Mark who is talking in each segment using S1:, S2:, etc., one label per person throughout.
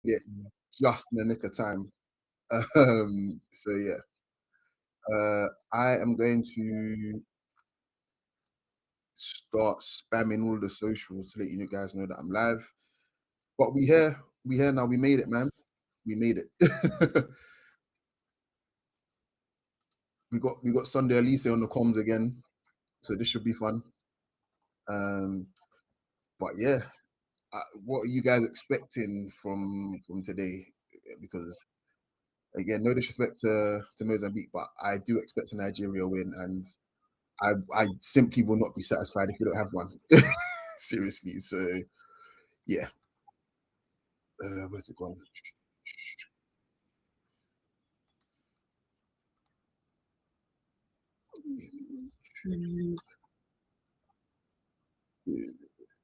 S1: Yeah, just in the nick of time. So yeah, I am going to start spamming all the socials to let you guys know that I'm live. But we here now. We made it, man. We made it. we got Sunday Elise on the comms again, so this should be fun. Um, but yeah, what are you guys expecting from today? Because again, no disrespect to Mozambique, but I do expect a Nigeria win, and I simply will not be satisfied if we don't have one. Seriously. So yeah, where's it gone?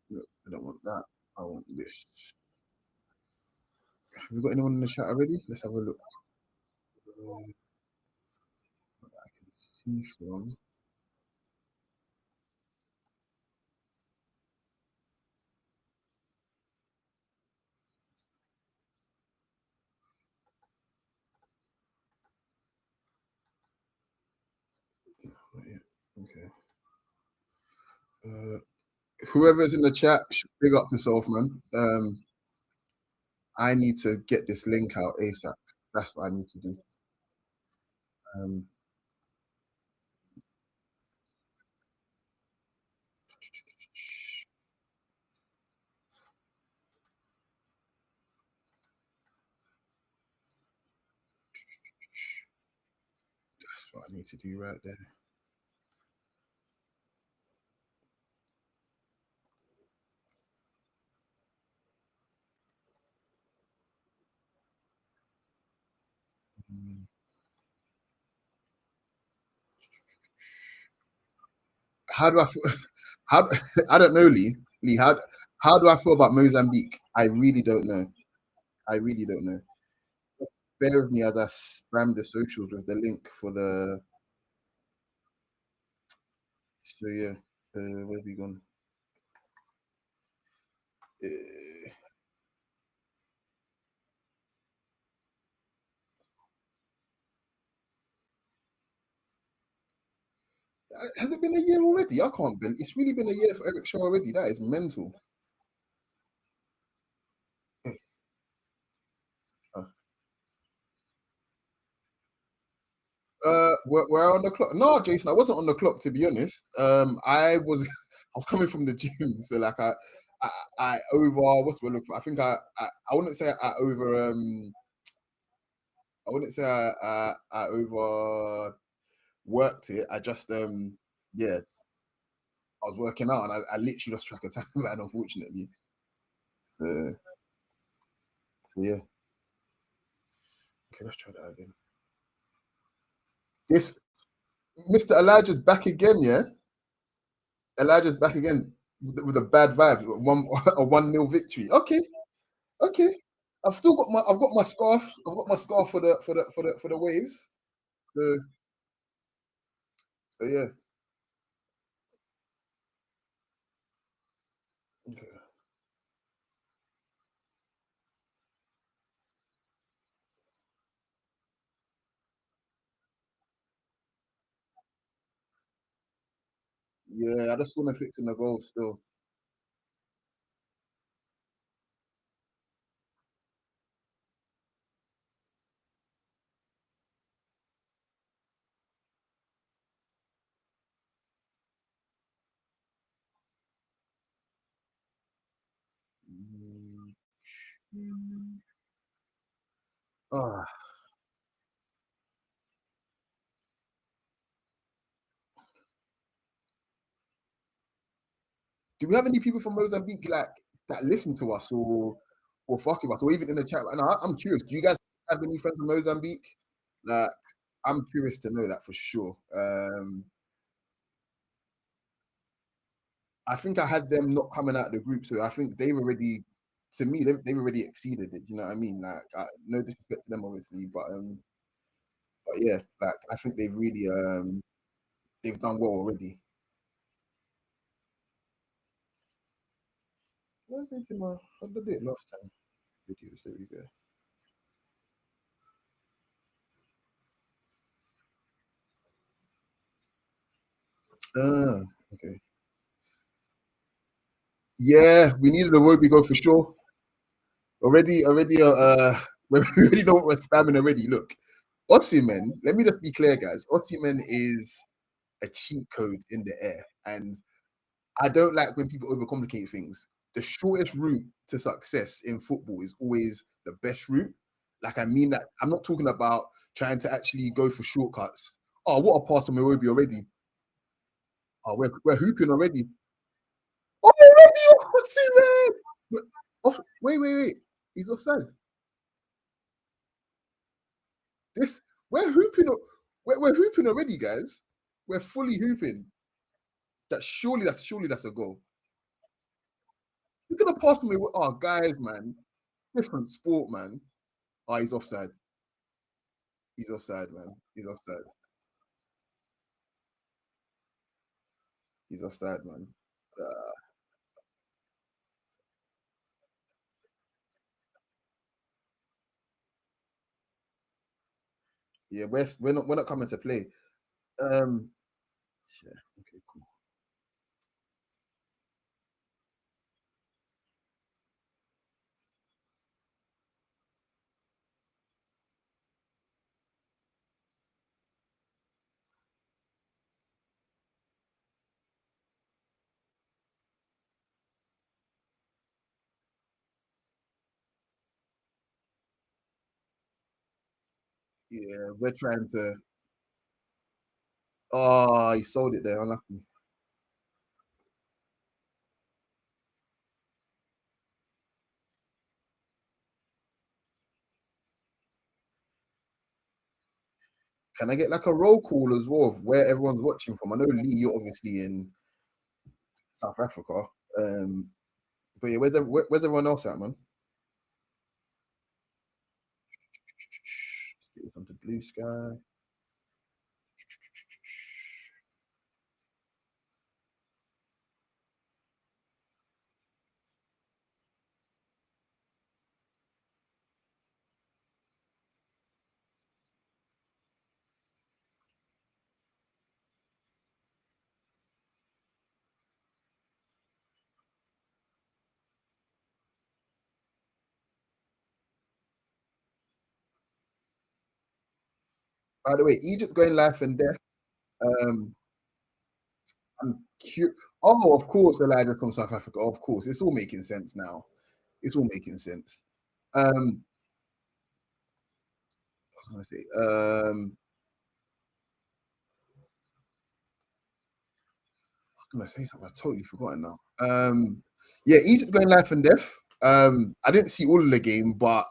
S1: No, I don't want that. I want this. Have we got anyone in the chat already? Let's have a look. I can see from. Okay. Whoever's in the chat, big up yourself, man. I need to get this link out ASAP. That's what I need to do. Um, that's what I need to do right there. How do I feel? How I don't know, Lee. Lee, how do I feel about Mozambique? I really don't know. I really don't know. Bear with me as I spam the socials with the link for the. So yeah, where have we gone? Uh, has it been a year already? I can't believe it's really been a year for Eric Shaw already. That is mental. Uh, we're on the clock. No, Jason, I wasn't on the clock to be honest. I was, I was coming from the gym, so like I over what's the word? I think I wouldn't say I over I wouldn't say I over worked it. I just yeah, I was working out and I literally lost track of time, man. Unfortunately, so, so yeah. Okay, let's try that again. This Mr. Elijah's back again, yeah. Elijah's back again with a bad vibe, a 1-0 victory. Okay, okay. I've got my scarf. I've got my scarf for the waves. So so yeah. Okay. Yeah, I just want to fix in the goal still. Ah, do we have any people from Mozambique like that listen to us or fuck with us or even in the chat right now? I'm curious. Do you guys have any friends from Mozambique? Like, I'm curious to know that for sure. I think I had them not coming out of the group, so I think they've already, to me, they've already exceeded it. You know what I mean? Like, no disrespect to them, obviously, but yeah, like I think they've really they've done well already. Why did I do it last time? videos. There we go. Okay. Yeah, we needed a Wobie go for sure. Already, we already know what we're spamming already. Look, Osimhen, let me just be clear, guys. Osimhen is a cheat code in the air. And I don't like when people overcomplicate things. The shortest route to success in football is always the best route. Like, I mean that. I'm not talking about trying to actually go for shortcuts. Oh, what a pass to Iwobi already. Oh, we're hooping already. Oh, already Osimhen! Wait. He's offside. This we're hooping. We're hooping already, guys. We're fully hooping. That's a goal. You're gonna pass me. Oh, guys, man, different sport, man. Oh, he's offside. He's offside, man. He's offside. He's offside, man. Uh, yeah, we're not coming to play. Um, yeah, okay, cool. Yeah, we're trying to. Oh, he sold it there. Unlucky. Can I get like a roll call as well of where everyone's watching from? I know Lee, you're obviously in South Africa. Um, but yeah, where's everyone else at, man? Let's get this onto Blue Sky. By the way, Egypt going life and death. Um, I'm cute. Oh, of course, Elijah from South Africa. Of course, it's all making sense now. It's all making sense. What was I going to say? I was going to say something. I've totally forgotten now. Yeah, Egypt going life and death. I didn't see all of the game, but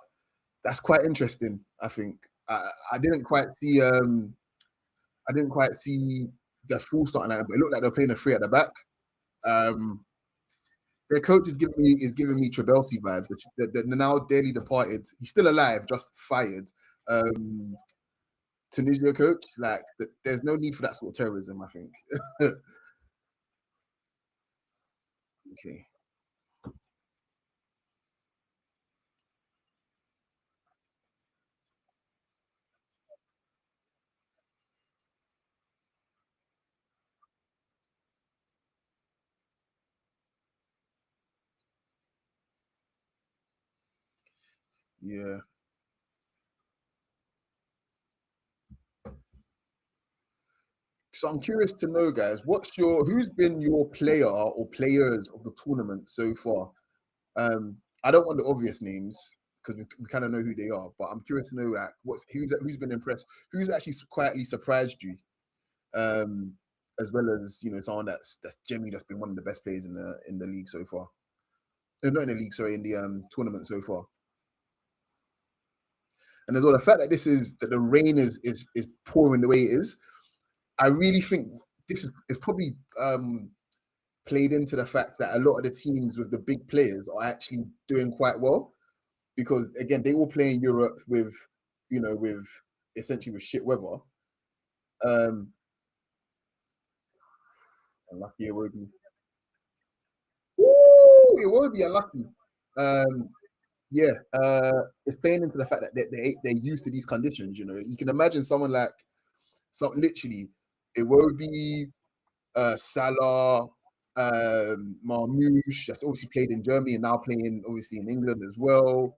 S1: that's quite interesting. I think I didn't quite see. I didn't quite see the full starting lineup, but it looked like they're playing a three at the back. Um, their coach is giving me Trabelsi vibes. The now dearly departed, he's still alive, just fired. Um, Tunisia coach, like there's no need for that sort of terrorism. I think. Okay. Yeah. So I'm curious to know, guys, who's been your player or players of the tournament so far? I don't want the obvious names because we kind of know who they are, but I'm curious to know like who's been impressed, who's actually quietly surprised you, um, as well as someone that's generally just been one of the best players in the league so far. Not in the league, sorry, in the tournament so far. And as well, the fact that the rain is pouring the way it is, I really think this is probably played into the fact that a lot of the teams with the big players are actually doing quite well because again they all play in Europe with essentially with shit weather. Um, Unlucky it will be. Ooh, it will be unlucky. Um, Yeah, it's playing into the fact that they're used to these conditions. You know, you can imagine someone like literally it will be Salah, Marmoush, that's obviously played in Germany and now playing obviously in England as well.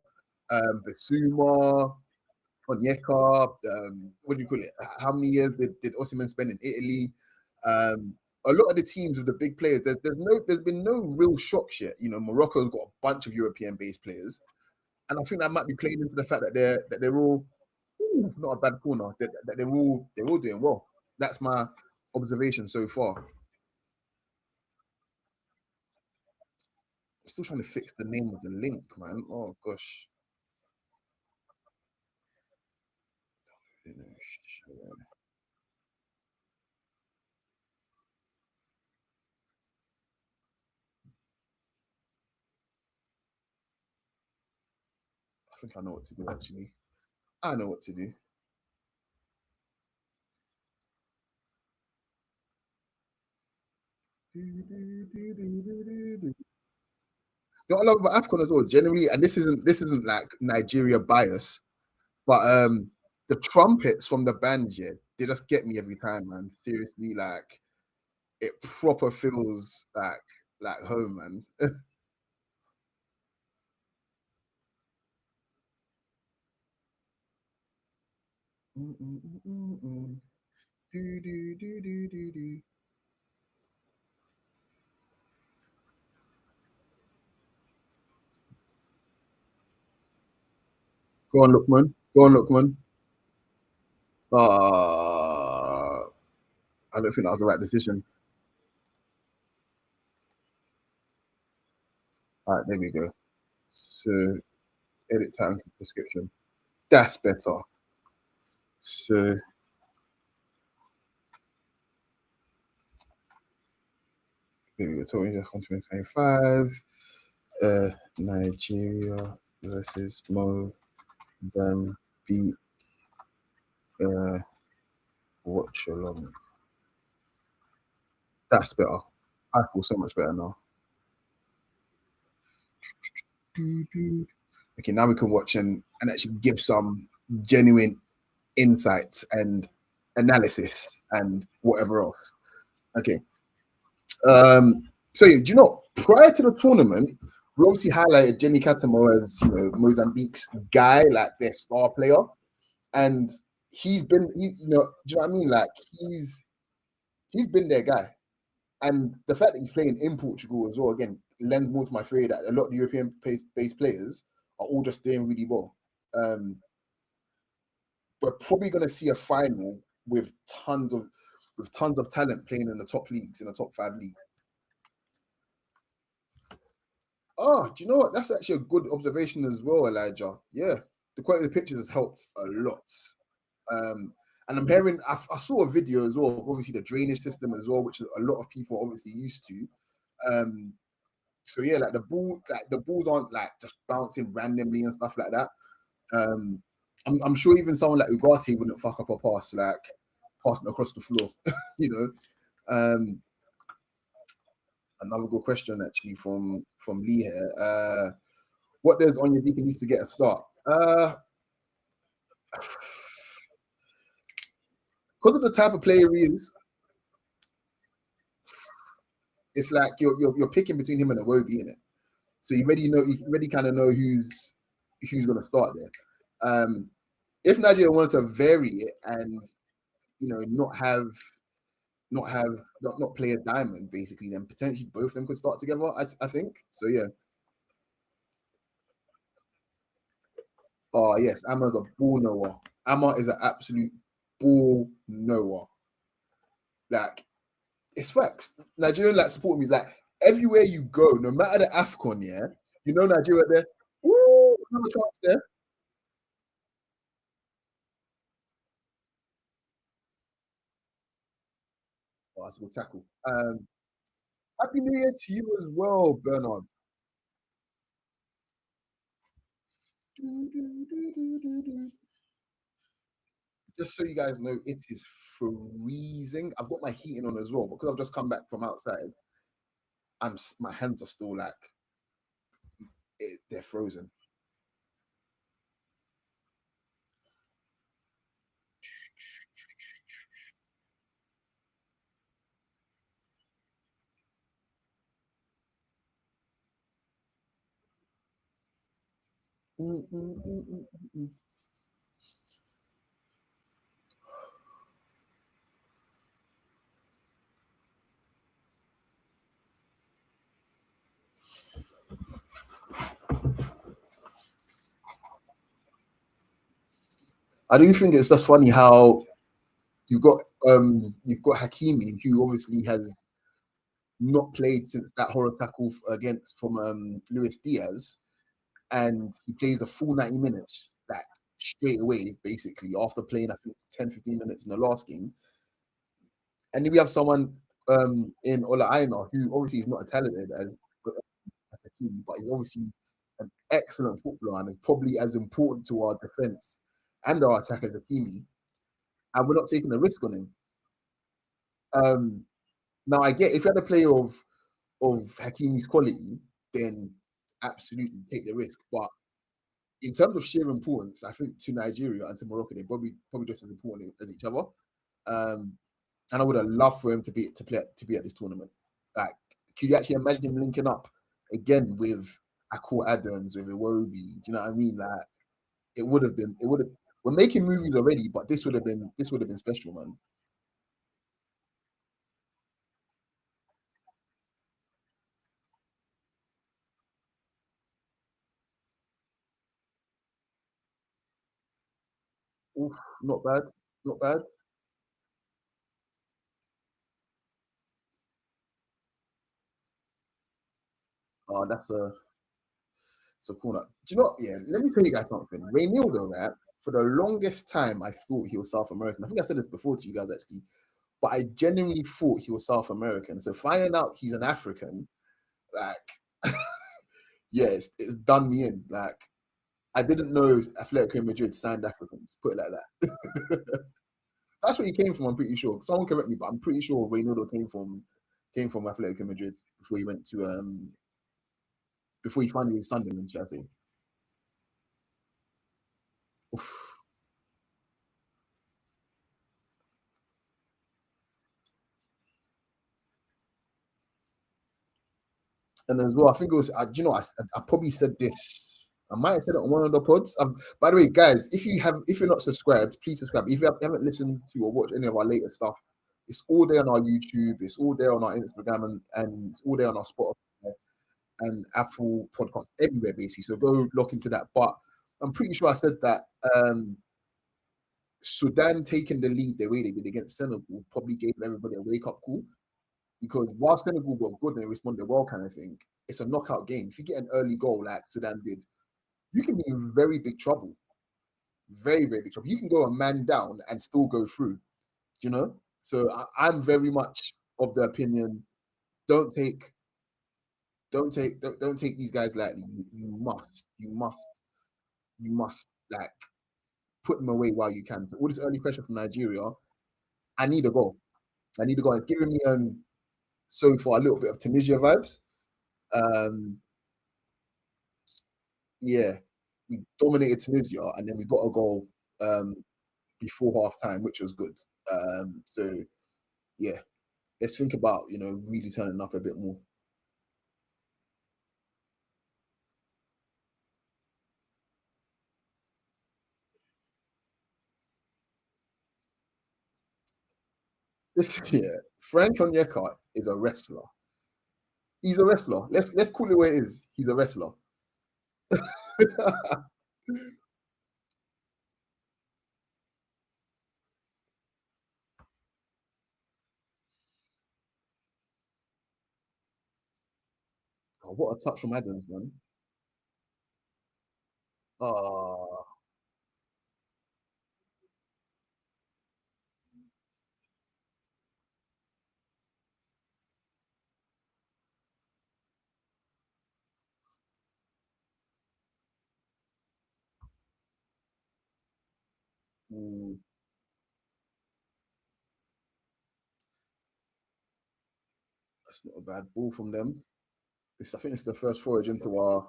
S1: Basuma, Onyeka, what do you call it? How many years did Osimhen spend in Italy? A lot of the teams with the big players, there's been no real shocks yet. You know, Morocco's got a bunch of European-based players, and I think that might be playing into the fact that they're all not a bad corner. That they're all doing well. That's my observation so far. I'm still trying to fix the name of the link, man. Oh gosh. I think I know what to do actually. I know what to do. You know what I love about AFCON as well, generally, and this isn't like Nigeria bias, but the trumpets from the band, yeah, they just get me every time, man. Seriously, like it proper feels like home, man. Mm, mm, mm, mm, mm. Do, do, do, do, do, do. Go on, Lookman. Go on, Lookman. I don't think that was the right decision. All right, there we go. So edit time description. That's better. So there we go. 2025. Nigeria versus Mozambique. Uh, Watchalong. That's better. I feel so much better now. Okay, now we can watch and actually give some genuine insights and analysis and whatever else. Okay. So yeah, do you know prior to the tournament, we obviously highlighted Jenny Catamo as Mozambique's guy, like their star player, and you know, do you know what I mean? Like he's been their guy, and the fact that he's playing in Portugal as well again lends more to my theory that a lot of the European-based players are all just doing really well. Um, we're probably going to see a final with tons of talent playing in the top leagues, in the top five leagues. Oh, do you know what? That's actually a good observation as well, Elijah. Yeah, the quality of the pictures has helped a lot. And I'm hearing, I saw a video as well of obviously the drainage system as well, which a lot of people are obviously used to. Um, so yeah, like the balls aren't like just bouncing randomly and stuff like that. Um, I'm sure even someone like Ugarte wouldn't fuck up a pass like passing across the floor. you know. Another good question actually from Lee here. What does Onyedika needs to get a start? Because of the type of player he is, it's like you're picking between him and a Wobie in it. So you already kind of know who's gonna start there. If Nigeria wanted to vary it and not have not play a diamond basically, then potentially both of them could start together. I think so. Yeah. Oh yes, Ama's a ball knower. Ama is an absolute ball knower. Like it's facts. Nigerian like support me is like everywhere you go, no matter the Afcon, yeah, Nigeria there. Ooh, another chance there. Oh, that's a good tackle. Happy New Year to you as well, Bernard. Just so you guys know, it is freezing. I've got my heating on as well because I've just come back from outside. My hands are still like they're frozen. Mm, mm, mm, mm, mm. I do think it's just funny how you've got you've got Hakimi, who obviously has not played since that horror tackle against from Luis Diaz, and he plays a full 90 minutes like straight away, basically after playing I think 10, 15 minutes in the last game. And then we have someone in Ola Aina who obviously is not as talented as Hakimi, but he's obviously an excellent footballer and is probably as important to our defense and our attack as Hakimi. And we're not taking a risk on him. Um, Now I get if you had a player of Hakimi's quality, then absolutely take the risk. But in terms of sheer importance, I think to Nigeria and to Morocco, they're probably just as important as each other. Um, and I would have loved for him to be at this tournament. Like, could you actually imagine him linking up again with Akul Adams, with Iwobi? Do you know what I mean? Like, it would have. We're making movies already, but this would have been special, man. Oof, not bad, not bad. That's a corner. Do you know? Yeah, let me tell you guys something. Reynildo, right? For the longest time, I thought he was South American. I think I said this before to you guys actually, but I genuinely thought he was South American. So finding out he's an African, like, yeah, it's done me in. Like, I didn't know Atletico Madrid signed Africans. Put it like that. That's where he came from. I'm pretty sure. Someone correct me, but I'm pretty sure Reynaldo came from Atletico Madrid before he went to before he finally his Sunderland, should I say? Oof. And as well, I think it was. Do you know, I probably said this. I might have said it on one of the pods. By the way, guys, if you're not subscribed, please subscribe. If you haven't listened to or watched any of our latest stuff, it's all there on our YouTube. It's all there on our Instagram, and it's all there on our Spotify and Apple podcasts everywhere, basically. So go look into that. But I'm pretty sure I said that Sudan taking the lead the way they did against Senegal probably gave everybody a wake up call because while Senegal were good and responded well, kind of thing, it's a knockout game. If you get an early goal like Sudan did, you can be in very big trouble. Very, very big trouble. You can go a man down and still go through, you know? So I'm very much of the opinion don't take don't take these guys lightly. You must like put them away while you can. So all this early pressure from Nigeria, I need a goal. I need a goal. It's giving me so far a little bit of Tunisia vibes. Um, yeah, we dominated Tunisia and then we got a goal um, before half time, which was good. So yeah, let's think about really turning up a bit more. Yeah, Frank Onyeka is a wrestler. He's a wrestler. Let's call it what it is. He's a wrestler. Oh, what a touch from Adams, man. Ah, mm, that's not a bad ball from them. I think it's the first forage into our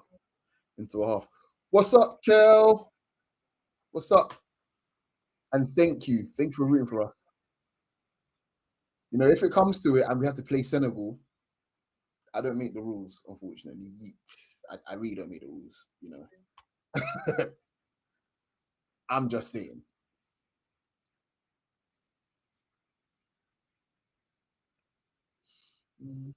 S1: half. What's up, Kel? What's up? And thank you for rooting for us. If it comes to it and we have to play Senegal, I don't make the rules, unfortunately. I really don't make the rules. I'm just saying. Mm.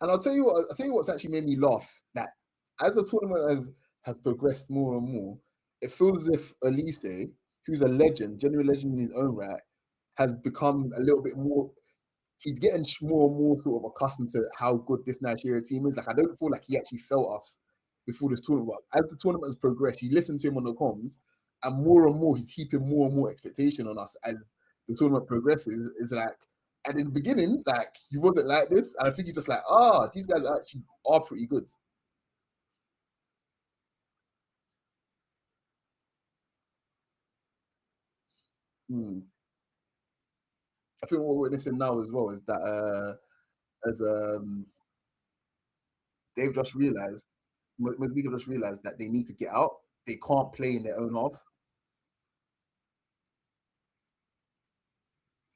S1: And I'll tell you what's actually made me laugh. That as the tournament has progressed more and more, it feels as if Elise, who's a legend, genuine legend in his own right, has become a little bit more. He's getting more and more sort of accustomed to how good this Nigeria team is. Like I don't feel like he actually felt us before this tournament. But as the tournament has progressed, you listen to him on the comms, and more he's heaping more and more expectation on us as the tournament progresses. It's like, and in the beginning, like he wasn't like this, and I think he's just like, these guys actually are pretty good. Hmm. I think what we're witnessing now as well is that as they've just realised, Mozambique have just realised that they need to get out. They can't play in their own half.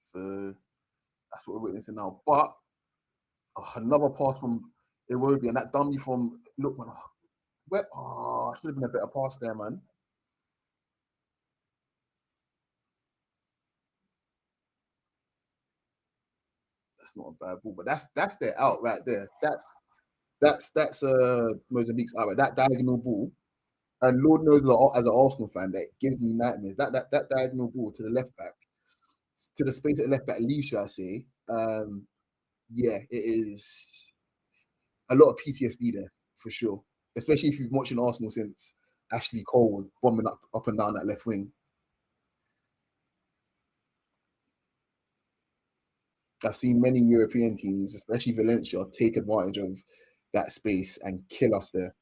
S1: So that's what we're witnessing now. But another pass from Iwobi and that dummy from Lookman. Where? Oh, should have been a better pass there, man. That's not a bad ball, but that's their out right there. That's Mozambique's out. Right? That diagonal ball, and Lord knows as an Arsenal fan, that gives me nightmares. That diagonal ball to the left back, to the space at the left back leaves, should I say? Yeah, it is a lot of PTSD there for sure. Especially if you've been watching Arsenal since Ashley Cole was bombing up and down that left wing. I've seen many European teams, especially Valencia, take advantage of that space and kill us there.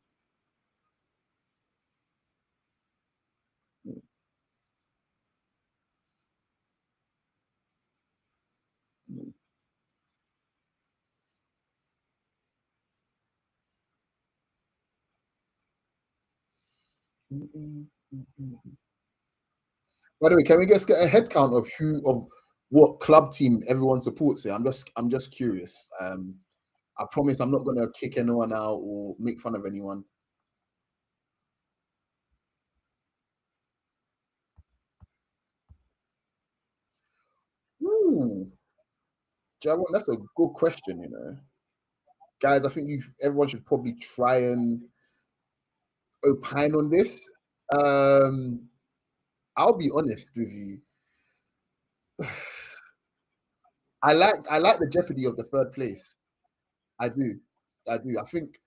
S1: By the way, can we just get a head count of what club team everyone supports here? I'm just curious. I promise I'm not gonna kick anyone out or make fun of anyone. Ooh, Javon, that's a good question. Guys, I think everyone should probably try and opine on this. Um, I'll be honest with you. I like the jeopardy of the third place. I do. I do. I think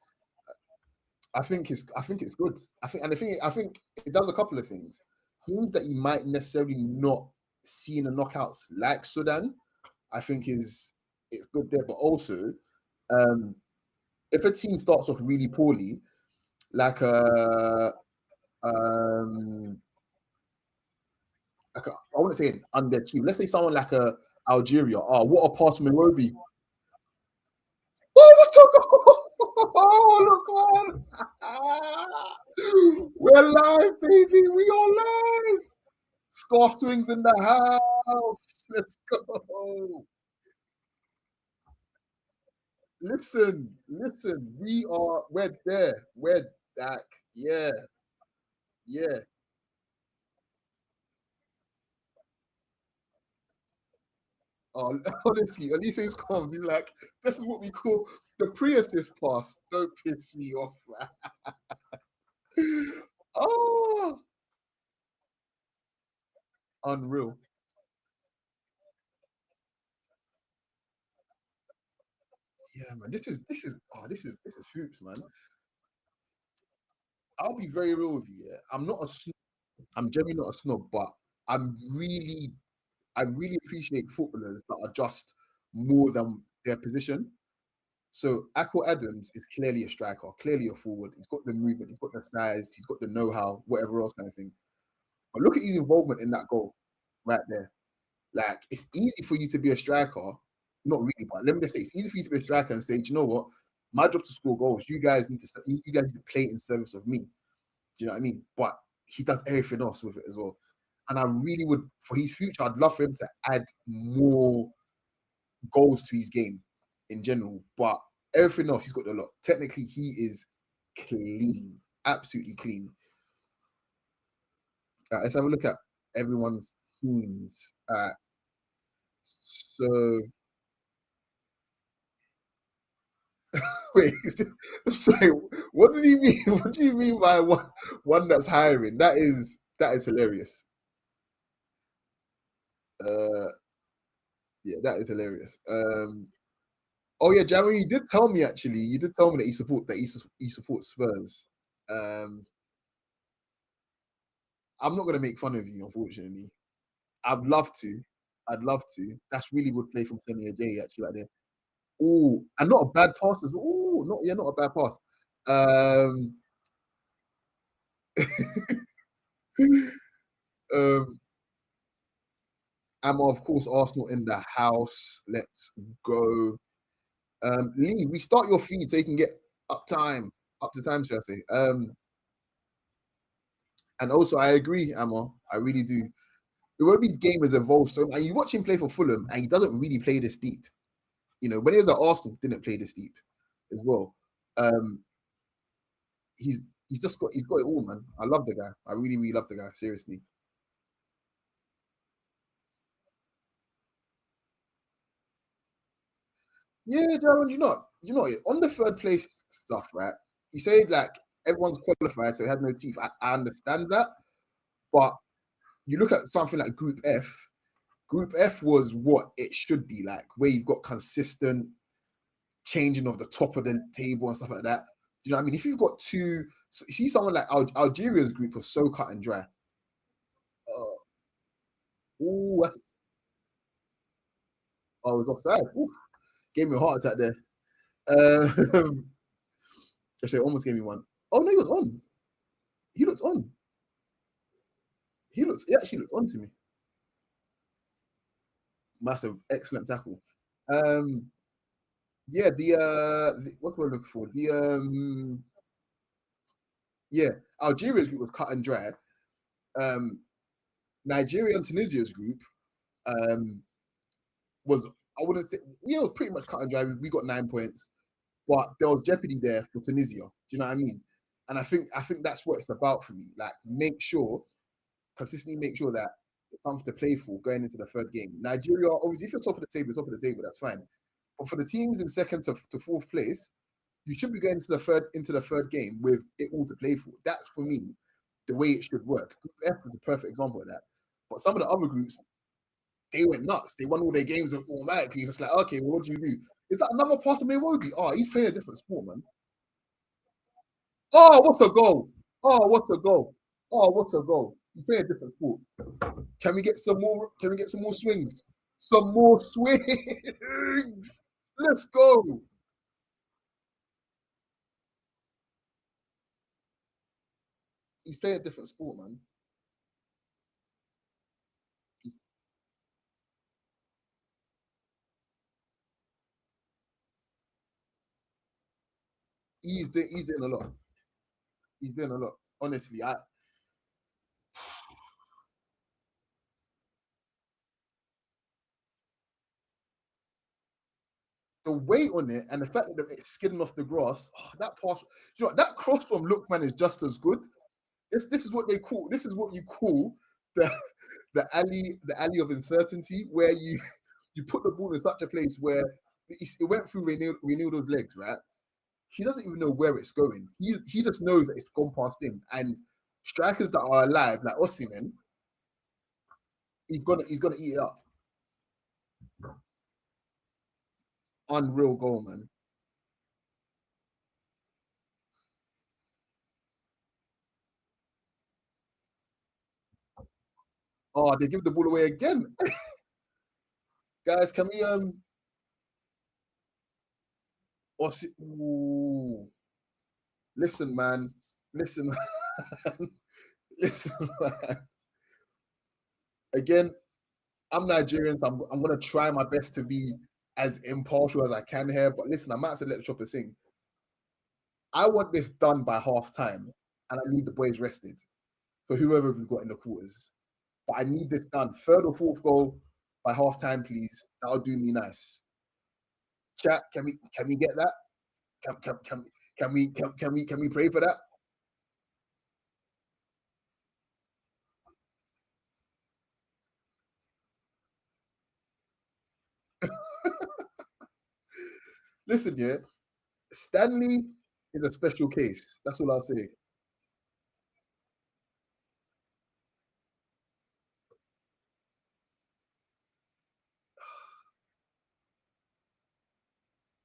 S1: it's good. I think it does a couple of things. Teams that you might necessarily not see in the knockouts, like Sudan, I think is it's good there. But also, um, if a team starts off really poorly, like um I wouldn't say underachieved. Let's say someone like a Algeria. Oh, what a pass from Iwobi. Oh, what a goal! Oh, look on! We're live, baby. We are live. Scarf swings in the house. Let's go. Listen. We're there. We're back. Yeah, yeah. Oh, honestly, Elise's comms. He's like, this is what we call the pre-assist pass. Don't piss me off, man. Oh, unreal. Yeah, man. This is hoops, man. I'll be very real with you. Yeah? I'm not a snob. I'm generally not a snob, but I'm really, I really appreciate footballers that are just more than their position. So Akko Adams is clearly a striker, clearly a forward. He's got the movement, he's got the size, he's got the know-how, whatever else kind of thing. But look at his involvement in that goal right there. Like it's easy for you to be a striker, not really, but let me just say it's easy for you to be a striker and say, do you know what? My job to score goals. You guys need to play in service of me. Do you know what I mean? But he does everything else with it as well. And I really would, for his future, I'd love for him to add more. goals to his game in general, but everything else he's got a lot. Technically, he is clean, absolutely clean. Let's have a look at everyone's teams. So wait, sorry, what did he mean? What do you mean by one that's hiring? That is hilarious. Uh, yeah, that is hilarious. Oh yeah, Jeremy, you did tell me actually. You did tell me that he supports Spurs. Um, I'm not gonna make fun of you, unfortunately. I'd love to. I'd love to. That's really good play from Tony J actually right there. Oh, and not a bad pass as well. Oh, not a bad pass. Um, um, of course, Arsenal in the house. Let's go. Lee, restart your feed so you can get up to time, should I say? And also, I agree, Amma. I really do. Iwobi's game has evolved so much. And you watch him play for Fulham, and he doesn't really play this deep. When he was at Arsenal, didn't play this deep as well. Um, he's got it all, man. I love the guy. I really, really love the guy. Seriously. Yeah, Jaron, on the third place stuff, right? You say like everyone's qualified, so it had no teeth. I understand that, but you look at something like Group F. Group F was what it should be like, where you've got consistent changing of the top of the table and stuff like that. Do you know what I mean? If you've got two, see someone like Algeria's group was so cut and dry. Oh, I was offside. Ooh, gave me a heart attack there. Um, actually, almost gave me one. Oh no, he was on. He looked on. He actually looked on to me. Massive, excellent tackle. Um, yeah, what's what I'm looking for? Yeah, Algeria's group was cut and dry. Um, Nigeria and Tunisia's group um was I wouldn't say yeah, it was pretty much cut and dry. We got 9 points, but there was jeopardy there for Tunisia. Do you know what I mean? And I think that's what it's about for me. Like consistently make sure that it's something to play for going into the third game. Nigeria, obviously, if you're top of the table, that's fine. But for the teams in second to fourth place, you should be going into the third game with it all to play for. That's for me the way it should work. Group F is a perfect example of that. But some of the other groups, they went nuts. They won all their games automatically. It's like, okay, well, what do you do? Is that another part of Iwobi? Oh, he's playing a different sport, man. Oh, what a goal! Oh, what a goal! Oh, what a goal! He's playing a different sport. Can we get some more? Can we get some more swings? Some more swings. Let's go. He's playing a different sport, man. He's doing a lot. He's doing a lot. Honestly, the weight on it and the fact that it's skidding off the grass, that pass, that cross from Lookman is just as good. This is what they call. This is what you call the the alley of uncertainty, where you you put the ball in such a place where it went through Renildo's legs, right? He doesn't even know where it's going. He just knows that it's gone past him. And strikers that are alive, like Osimhen, he's gonna eat it up. Unreal goal, man. Oh, they give the ball away again, guys. Can we Ooh, listen, man. Listen, man. Listen, man. Again, I'm Nigerian, so I'm gonna try my best to be as impartial as I can here. But listen, I might have to let the chopper sing. I want this done by half time, and I need the boys rested for whoever we've got in the quarters. But I need this done. Third or fourth goal by half time, please. That'll do me nice. Chat, can we get that? Can we pray for that? Listen, yeah, Stanley is a special case. That's all I'll say.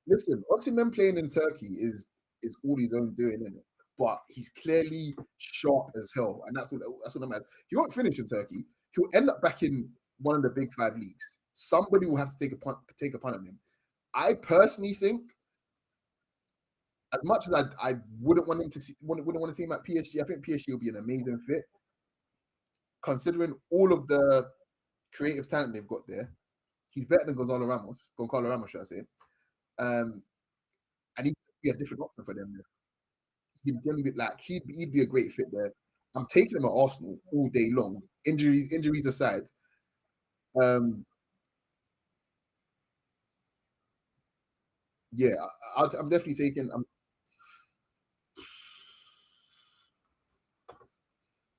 S1: Listen, Osimhen playing in Turkey is all his own doing, isn't it? But he's clearly sharp as hell, and that's what I'm at. He won't finish in Turkey. He'll end up back in one of the big five leagues. Somebody will have to take a punt on him. I personally think, as much as I wouldn't want him to wouldn't want to see him at PSG, I think PSG will be an amazing fit, considering all of the creative talent they've got there. He's better than Gonzalo Ramos, should I say? Um, and he'd be a different option for them. He'd be a great fit there. I'm taking him at Arsenal all day long. Injuries aside. Um, yeah, I'm definitely taking. I'm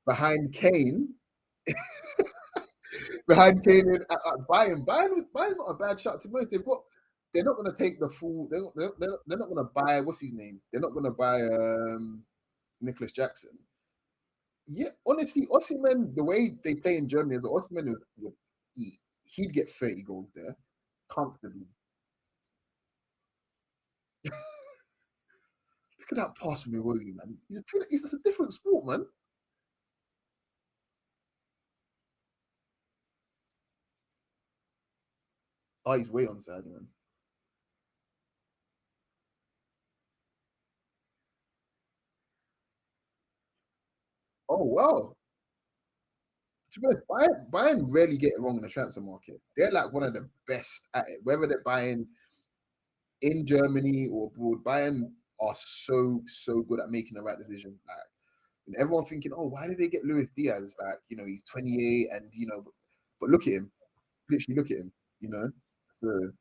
S1: behind Kane. Behind Kane and Bayern. Bayern's not a bad shot. To be honest, they've got. They're not going to take the full. They're not going to buy what's his name. They're not going to buy Nicholas Jackson. Yeah, honestly, Osimhen, the way they play in Germany, as Osimhen would eat, he'd get 30 goals there comfortably. Look at that pass from Iwobi, man. He's a different sport, man. Oh, he's way on side, man. Oh, wow. To be honest, Bayern rarely get it wrong in the transfer market. They're like one of the best at it. Whether they're buying in Germany or abroad, Bayern are so good at making the right decision. Like, and everyone thinking, oh, why did they get Luis Diaz? Like, he's 28 and but look at him. Literally look at him, you know. So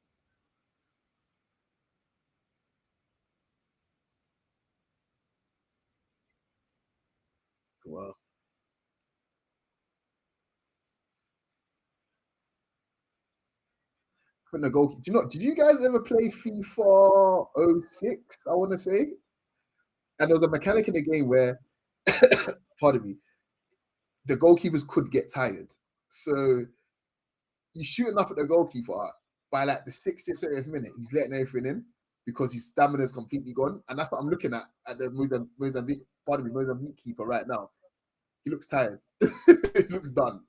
S1: wow. From the goal. Do you know? Did you guys ever play FIFA '06? I want to say, and there was a mechanic in the game where, pardon me, the goalkeepers could get tired. So you shooting up at the goalkeeper by like the 60th, 70th minute, he's letting everything in because his stamina is completely gone. And that's what I'm looking at the Mozambique keeper right now. He looks tired. He looks done.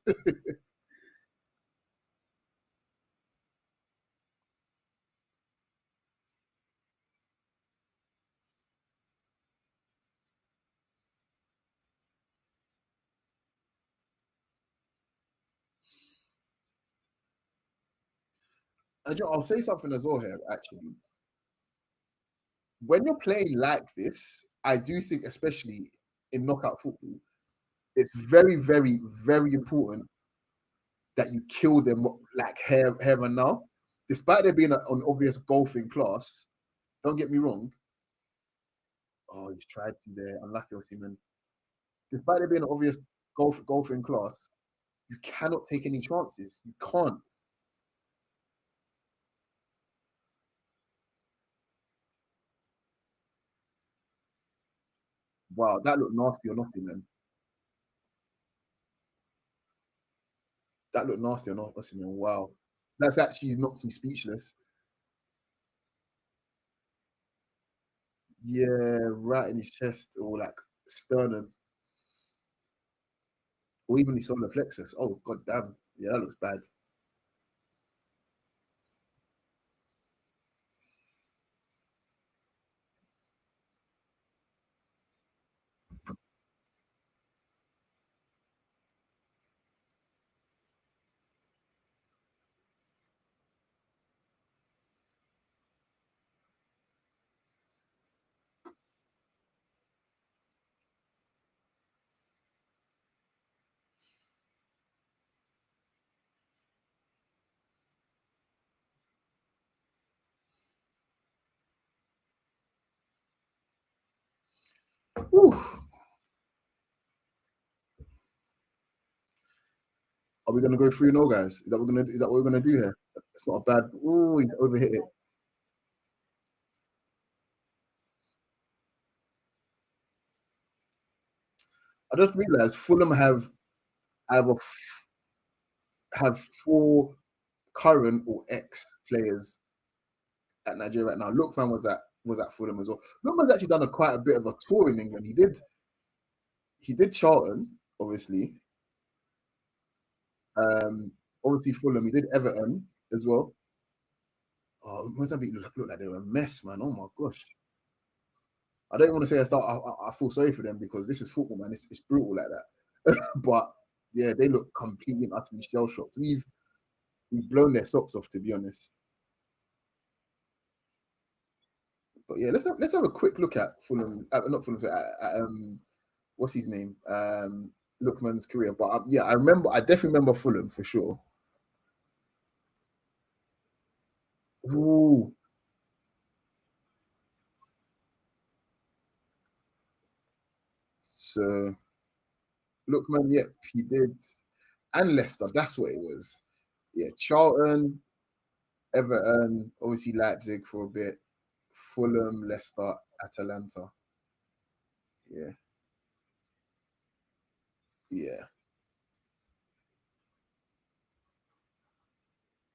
S1: I'll say something as well here, actually. When you're playing like this, I do think, especially in knockout football, it's very, very, very important that you kill them like here and now. Despite there being an obvious golfing class, don't get me wrong. Oh, he's tried to there. Unlucky, Osimhen. Despite there being an obvious golfing class, you cannot take any chances. You can't. Wow, that looked nasty or nothing, man. That looked nasty or nothing, man. Wow. That's actually knocked me speechless. Yeah, right in his chest or like sternum or even his solar plexus. Oh, god damn. Yeah, that looks bad. Whew. Are we gonna go 3-0, guys? Is that what we're gonna do here? It's not a bad. Oh, he's overhit it. I just realized Fulham either have four current or ex players at Nigeria right now. Lookman was at Fulham as well. Lookman's actually done quite a bit of a tour in England. He did Charlton, obviously. Um, Obviously Fulham. He did Everton as well. Oh, Mozambique look like they're a mess, man. Oh my gosh. I don't want to say I feel sorry for them because this is football, man. It's brutal like that. But yeah, they look completely and utterly shell shocked. We've blown their socks off, to be honest. But yeah, let's have a quick look at Fulham. Not Fulham. What's his name? Lookman's career. But yeah, I definitely remember Fulham for sure. Ooh, so Lookman, yep, he did, and Leicester. That's what it was. Yeah, Charlton, Everton, obviously Leipzig for a bit, Fulham, Leicester, Atalanta. Yeah, yeah.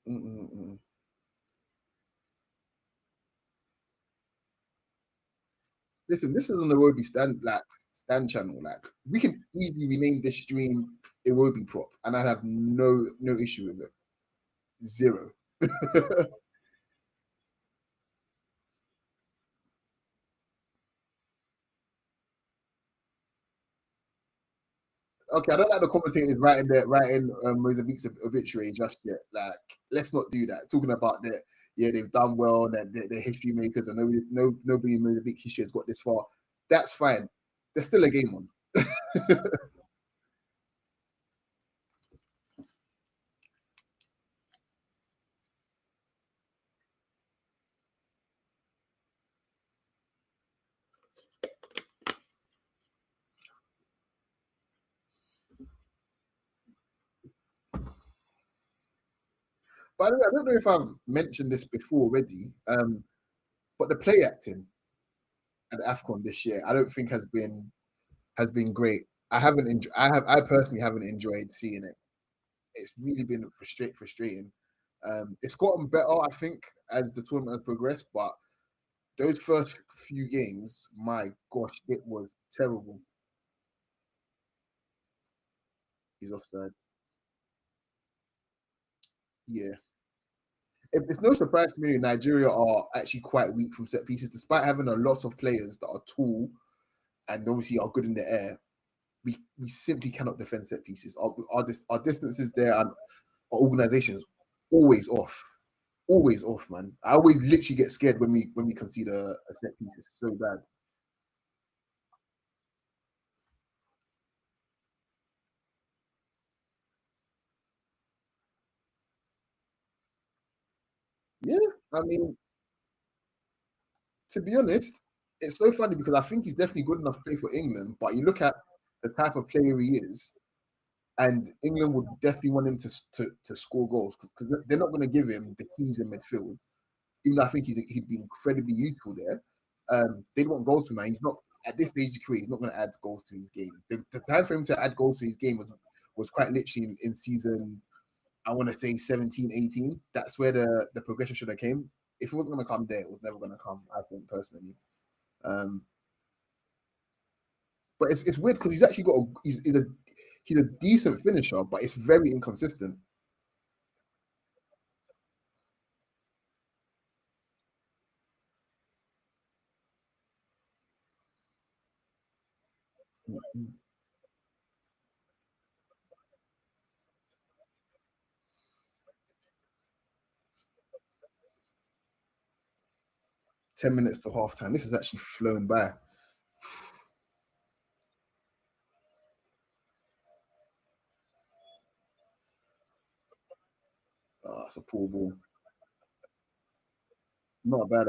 S1: Mm-mm-mm. Listen, this is on the Iwobi stand channel. Like we can easily rename this stream Iwobi prop, and I'd have no issue with it. Zero. Okay, I don't like the commentators writing Mozambique's obituary just yet. Like, let's not do that. Talking about that, yeah, they've done well, that they're history makers, and nobody in Mozambique history has got this far. That's fine. There's still a game on. By the way, I don't know if I've mentioned this before already, but the play acting at Afcon this year, I don't think has been great. I personally haven't enjoyed seeing it. It's really been frustrating. It's gotten better, I think, as the tournament has progressed, but those first few games, my gosh, it was terrible. He's offside. Yeah. It's no surprise to me that Nigeria are actually quite weak from set pieces, despite having a lot of players that are tall and obviously are good in the air. We simply cannot defend set pieces. Our distances there and our organizations always off. Always off, man. I always literally get scared when we concede a set piece. It's so bad. Yeah, I mean, to be honest, it's so funny because I think he's definitely good enough to play for England. But you look at the type of player he is, and England would definitely want him to score goals because they're not going to give him the keys in midfield. Even though I think he'd be incredibly useful there, they want goals from him. He's not at this stage of his career. He's not going to add goals to his game. The time for him to add goals to his game was quite literally in season. I want to say 17, 18. That's where the progression should have came. If it wasn't going to come there, it was never going to come. I think personally. Um, but it's weird because he's actually got he's a decent finisher, but it's very inconsistent. 10 minutes to half time. This has actually flown by. It's a poor ball. Not a bad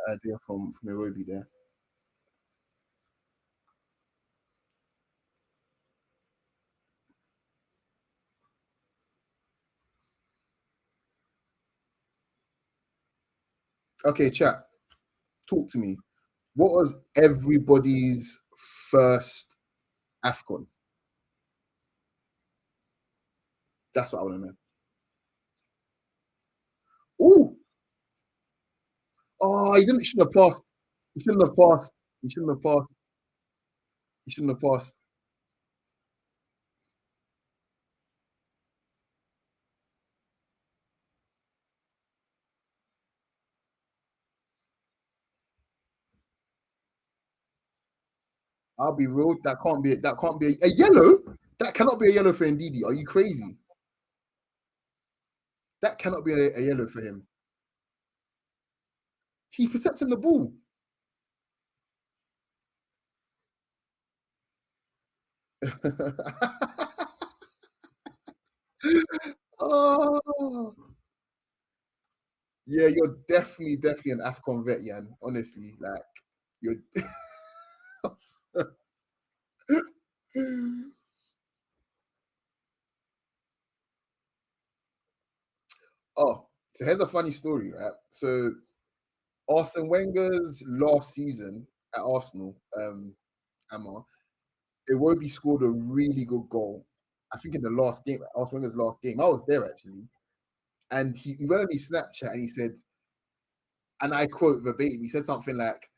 S1: idea from Nairobi there. Okay, chat. Talk to me. What was everybody's first AFCON? That's what I want to know. Oh, oh, he didn't. He shouldn't have passed. He shouldn't have passed. He shouldn't have passed. He shouldn't have passed. I'll be real. That can't be. That can't be a yellow. That cannot be a yellow for Ndidi. Are you crazy? That cannot be a yellow for him. He's protecting the ball. Oh, yeah, you're definitely an Afcon vet, Yan. Honestly, like you're. Oh, so here's a funny story, right? So Arsene Wenger's last season at Arsenal, Emma, Iwobi scored a really good goal. I think in the last game, Arsene Wenger's last game. I was there actually, and he went on his Snapchat and he said, and I quote verbatim, he said something like,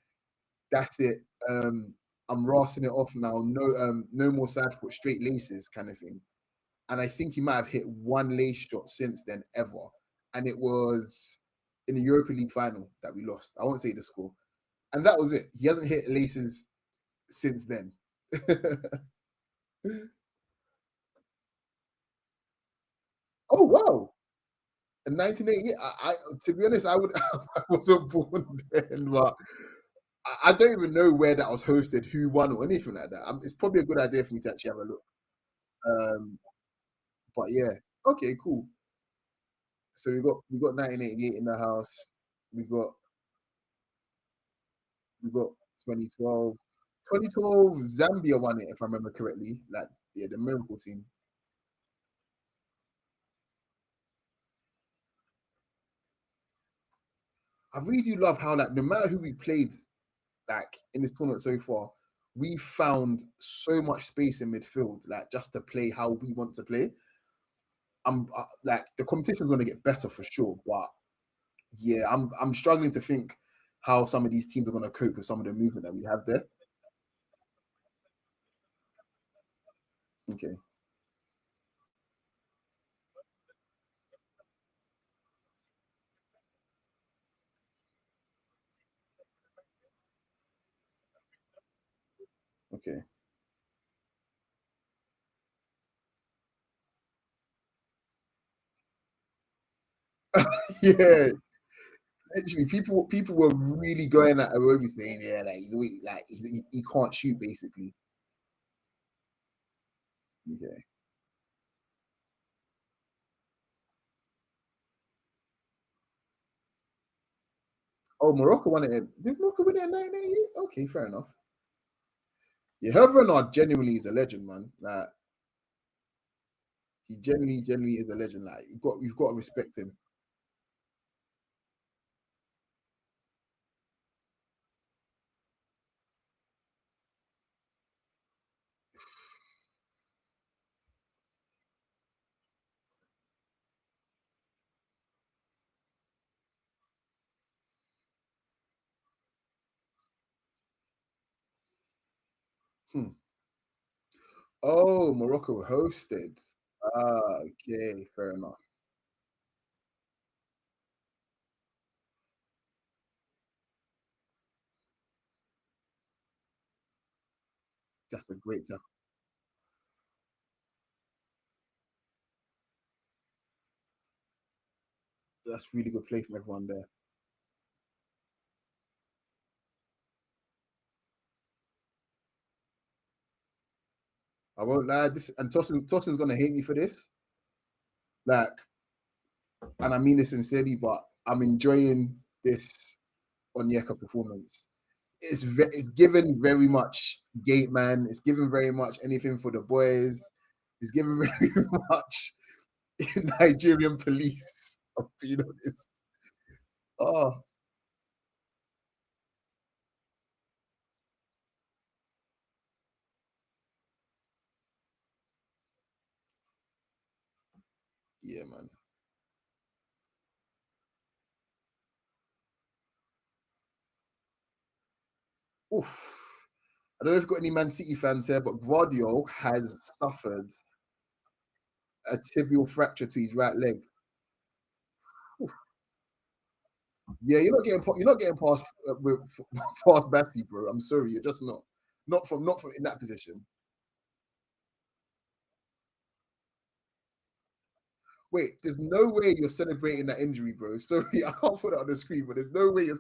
S1: "That's it. I'm rassing it off now. No more side foot, straight laces, kind of thing." And I think he might have hit one lace shot since then ever, and it was in the Europa League final that we lost. I won't say the score, and that was it. He hasn't hit laces since then. Oh wow! In 1988, to be honest, I would I wasn't born then, but I don't even know where that was hosted, who won, or anything like that. It's probably a good idea for me to actually have a look. Um, but yeah, okay, cool. So we got 1988 in the house. We got we got 2012. 2012, Zambia won it if I remember correctly. Like yeah, the miracle team. I really do love how like no matter who we played like in this tournament so far, we found so much space in midfield, like just to play how we want to play. I'm like the competition's going to get better for sure, but yeah, I'm struggling to think how some of these teams are going to cope with some of the movement that we have there. Okay, okay, yeah. Actually, people were really going at Iwobi saying, yeah, like he's weak, like he can't shoot basically. Okay. Oh, Morocco won it. Did Morocco win it in 1988? Okay, fair enough. Yeah, Hervé Renard genuinely is a legend, man. Like he genuinely is a legend. Like you've got to respect him. Hmm. Oh, Morocco hosted. Ah, okay, fair enough. That's a great tackle. That's really good play from everyone there. I won't lie. This and Tossin's gonna hate me for this. Like, and I mean this sincerely, but I'm enjoying this Onyeka performance. It's given very much gate man. It's given very much anything for the boys. It's given very much Nigerian police. Being honest. Oh, Yeah, man. Oof. I don't know if you've got any Man City fans here, but Guardiola has suffered a tibial fracture to his right leg. Oof. Yeah, you're not getting past past Bassi, bro. I'm sorry, you're just not. Not from in that position. Wait, there's no way you're celebrating that injury, bro. Sorry, I can't put it on the screen, but there's no way you're.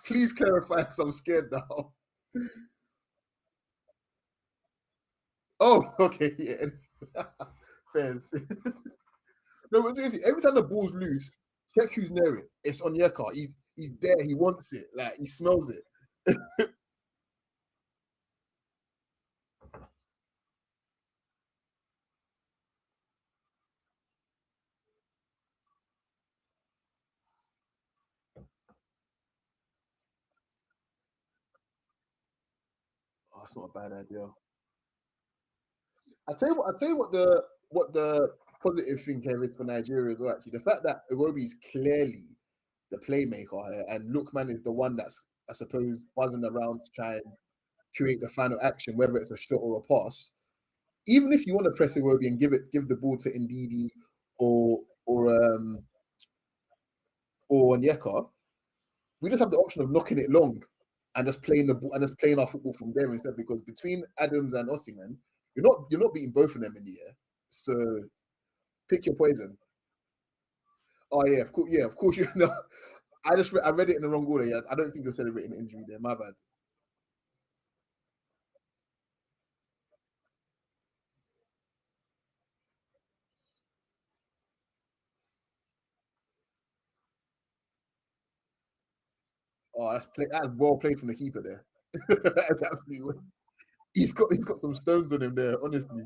S1: Please clarify, because I'm scared now. Oh, okay, yeah. Fairs. No, but seriously, every time the ball's loose, check who's near it. It's Onyeka. He's there. He wants it. Like he smells it. Oh, it's not a bad idea. I tell you what the positive thing here is for Nigeria as well. Actually, the fact that Iwobi is clearly the playmaker here, and Lookman is the one that's, I suppose, buzzing around to try and create the final action, whether it's a shot or a pass. Even if you want to press Iwobi and give the ball to Ndidi or or Onyeka, we just have the option of knocking it long and just playing the ball and just playing our football from there instead. Because between Adams and Osimhen, you're not beating both of them in the air. So pick your poison. Oh yeah, of course. Yeah, of course. You know, I read it in the wrong order. Yeah, I don't think you're celebrating the injury there. My bad. Oh, that's well played from the keeper there. That's absolutely well. He's got some stones on him there. Honestly,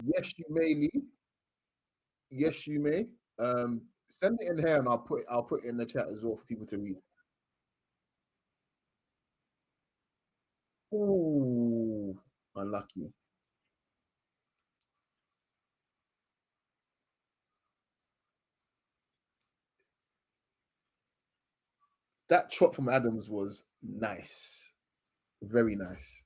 S1: yes, you may, Lee. Yes, you may. Send it in here, and I'll put it in the chat as well for people to read. Ooh, unlucky. That chop from Adams was nice, very nice.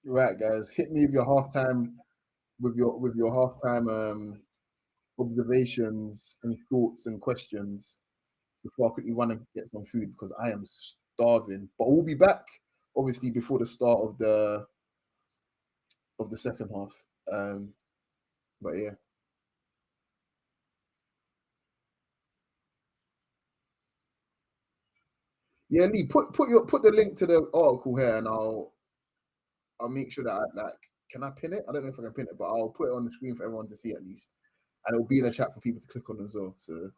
S1: Right, guys, hit me with your halftime observations and thoughts and questions before I quickly run and get some food because I am starving. But we'll be back obviously before the start of the second half. Um, but yeah, yeah, Lee, put the link to the article here, and I'll make sure that can I pin it? I don't know if I can pin it, but I'll put it on the screen for everyone to see at least, and it'll be in the chat for people to click on as well. So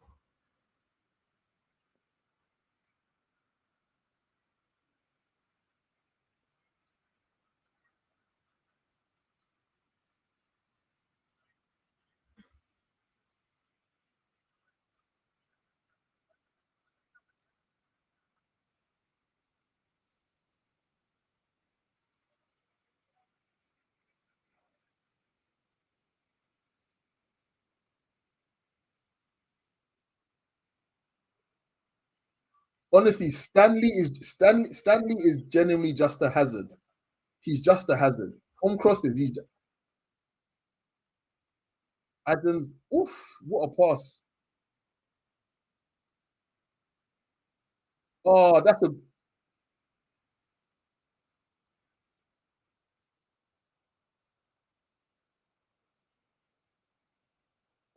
S1: honestly, Stanley is genuinely just a hazard. He's just a hazard. From crosses, Adams. Oof, what a pass! Oh, that's a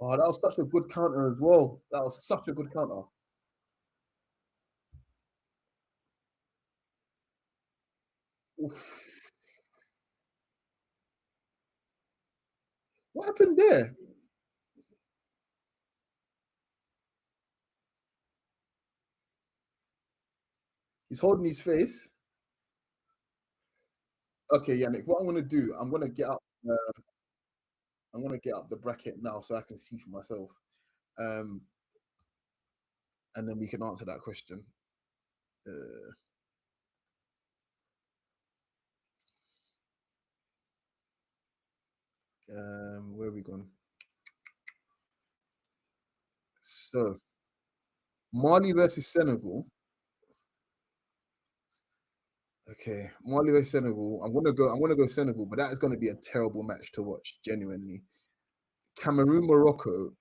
S1: that was such a good counter as well. That was such a good counter. Oof. What happened there? He's holding his face. Okay, Yannick, what I'm gonna do, I'm gonna get up the bracket now so I can see for myself. Um, and then we can answer that question. Uh, where are we going? So Mali versus Senegal. Okay, Mali versus Senegal. I'm gonna go Senegal, but that is gonna be a terrible match to watch, genuinely. Cameroon, Morocco.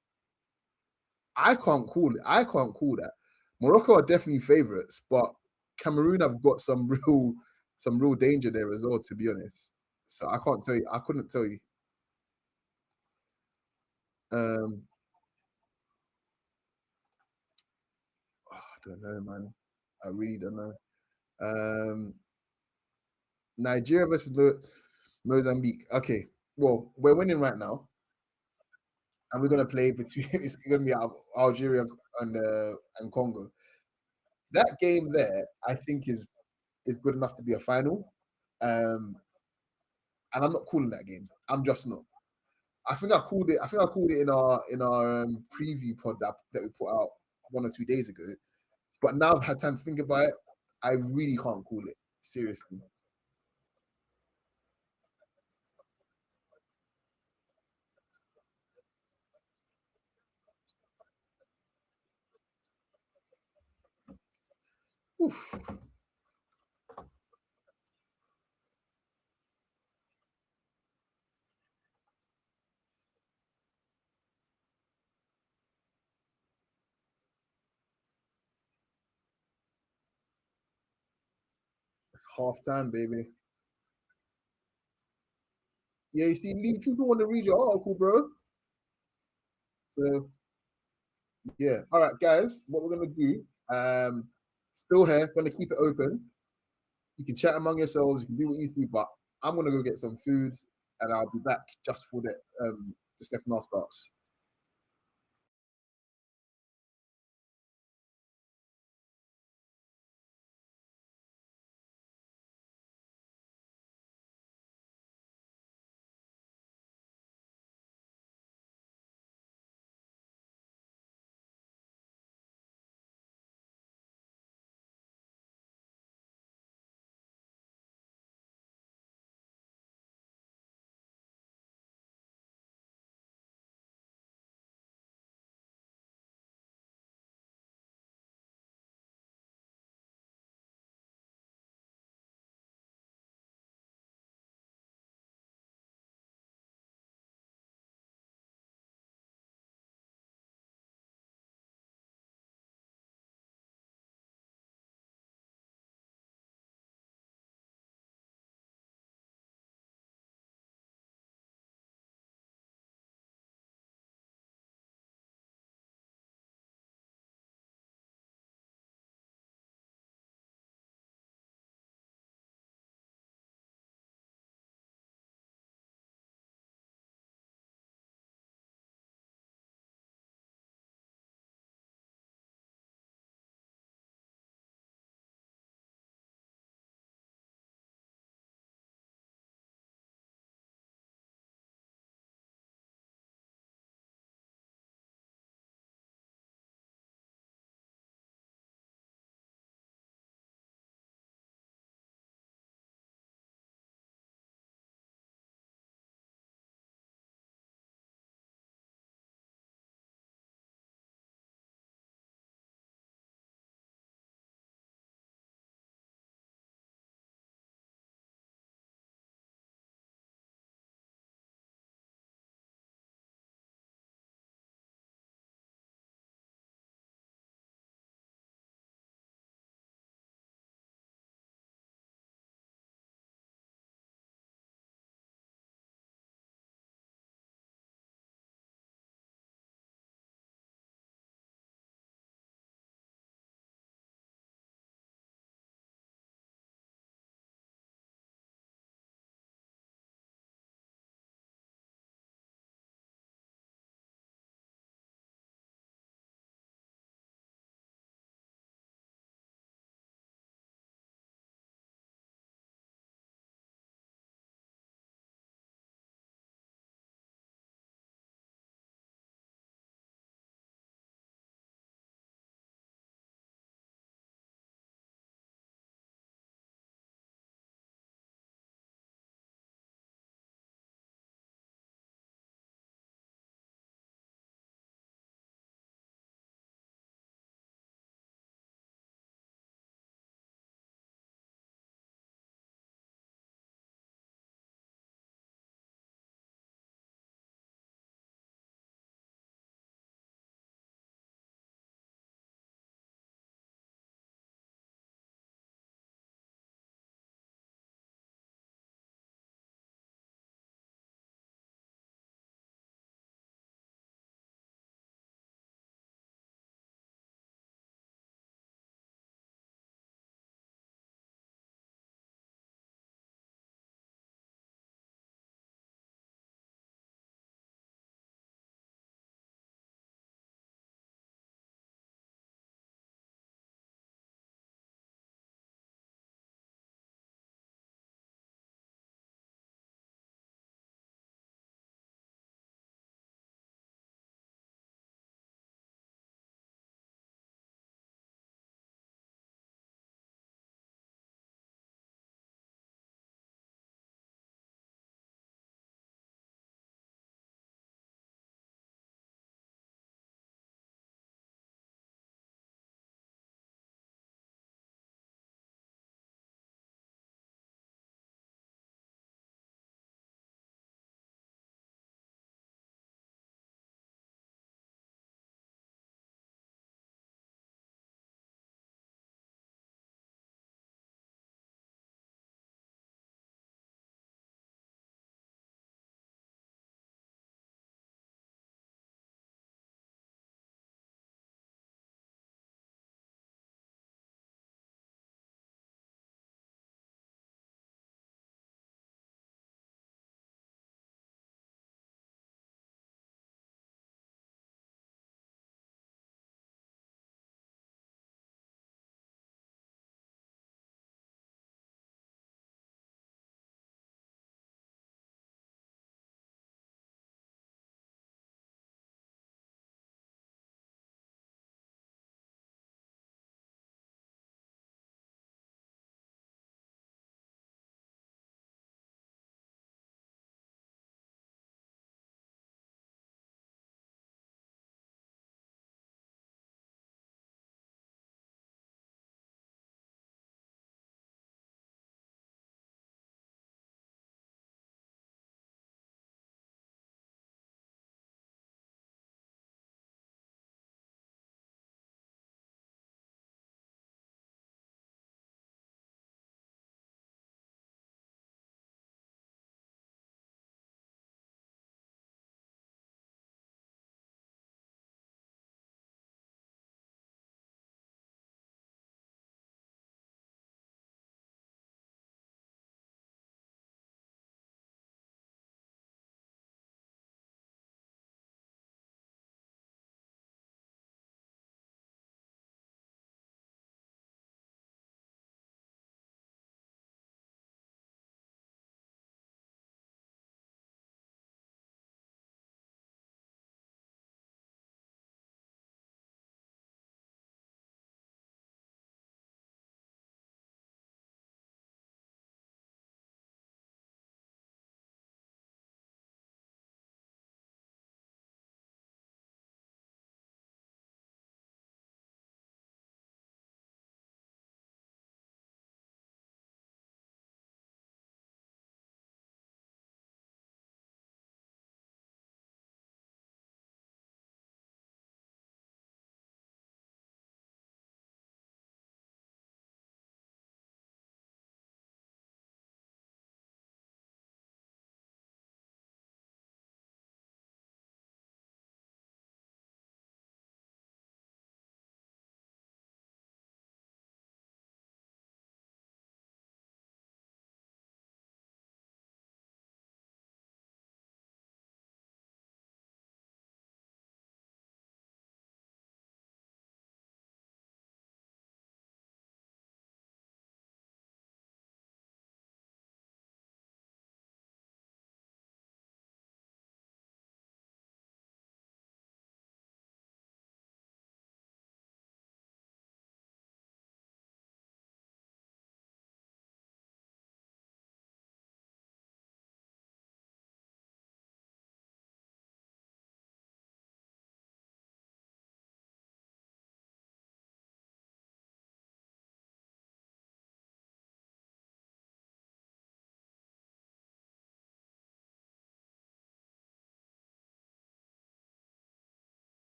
S1: I can't call it. I can't call that. Morocco are definitely favourites, but Cameroon have got some real danger there as well, to be honest. So I can't tell you. I couldn't tell you. Um, I don't know, man. I really don't know. Um, Nigeria versus Mozambique. Okay, well, we're winning right now, and we're gonna play between. It's gonna be Algeria and Congo. That game there, I think, is good enough to be a final. Um, and I'm not calling that game. I'm just not. I think I called it. I think I called it in our preview pod that we put out 1 or 2 days ago. But now I've had time to think about it. I really can't call it seriously. Oof, it's half time, baby. Yeah, you see, people want to read your article, bro. So yeah, all right, guys. What we're gonna do? Still here. Gonna keep it open. You can chat among yourselves. You can do what you need to do, but I'm gonna go get some food, and I'll be back just for the second half starts.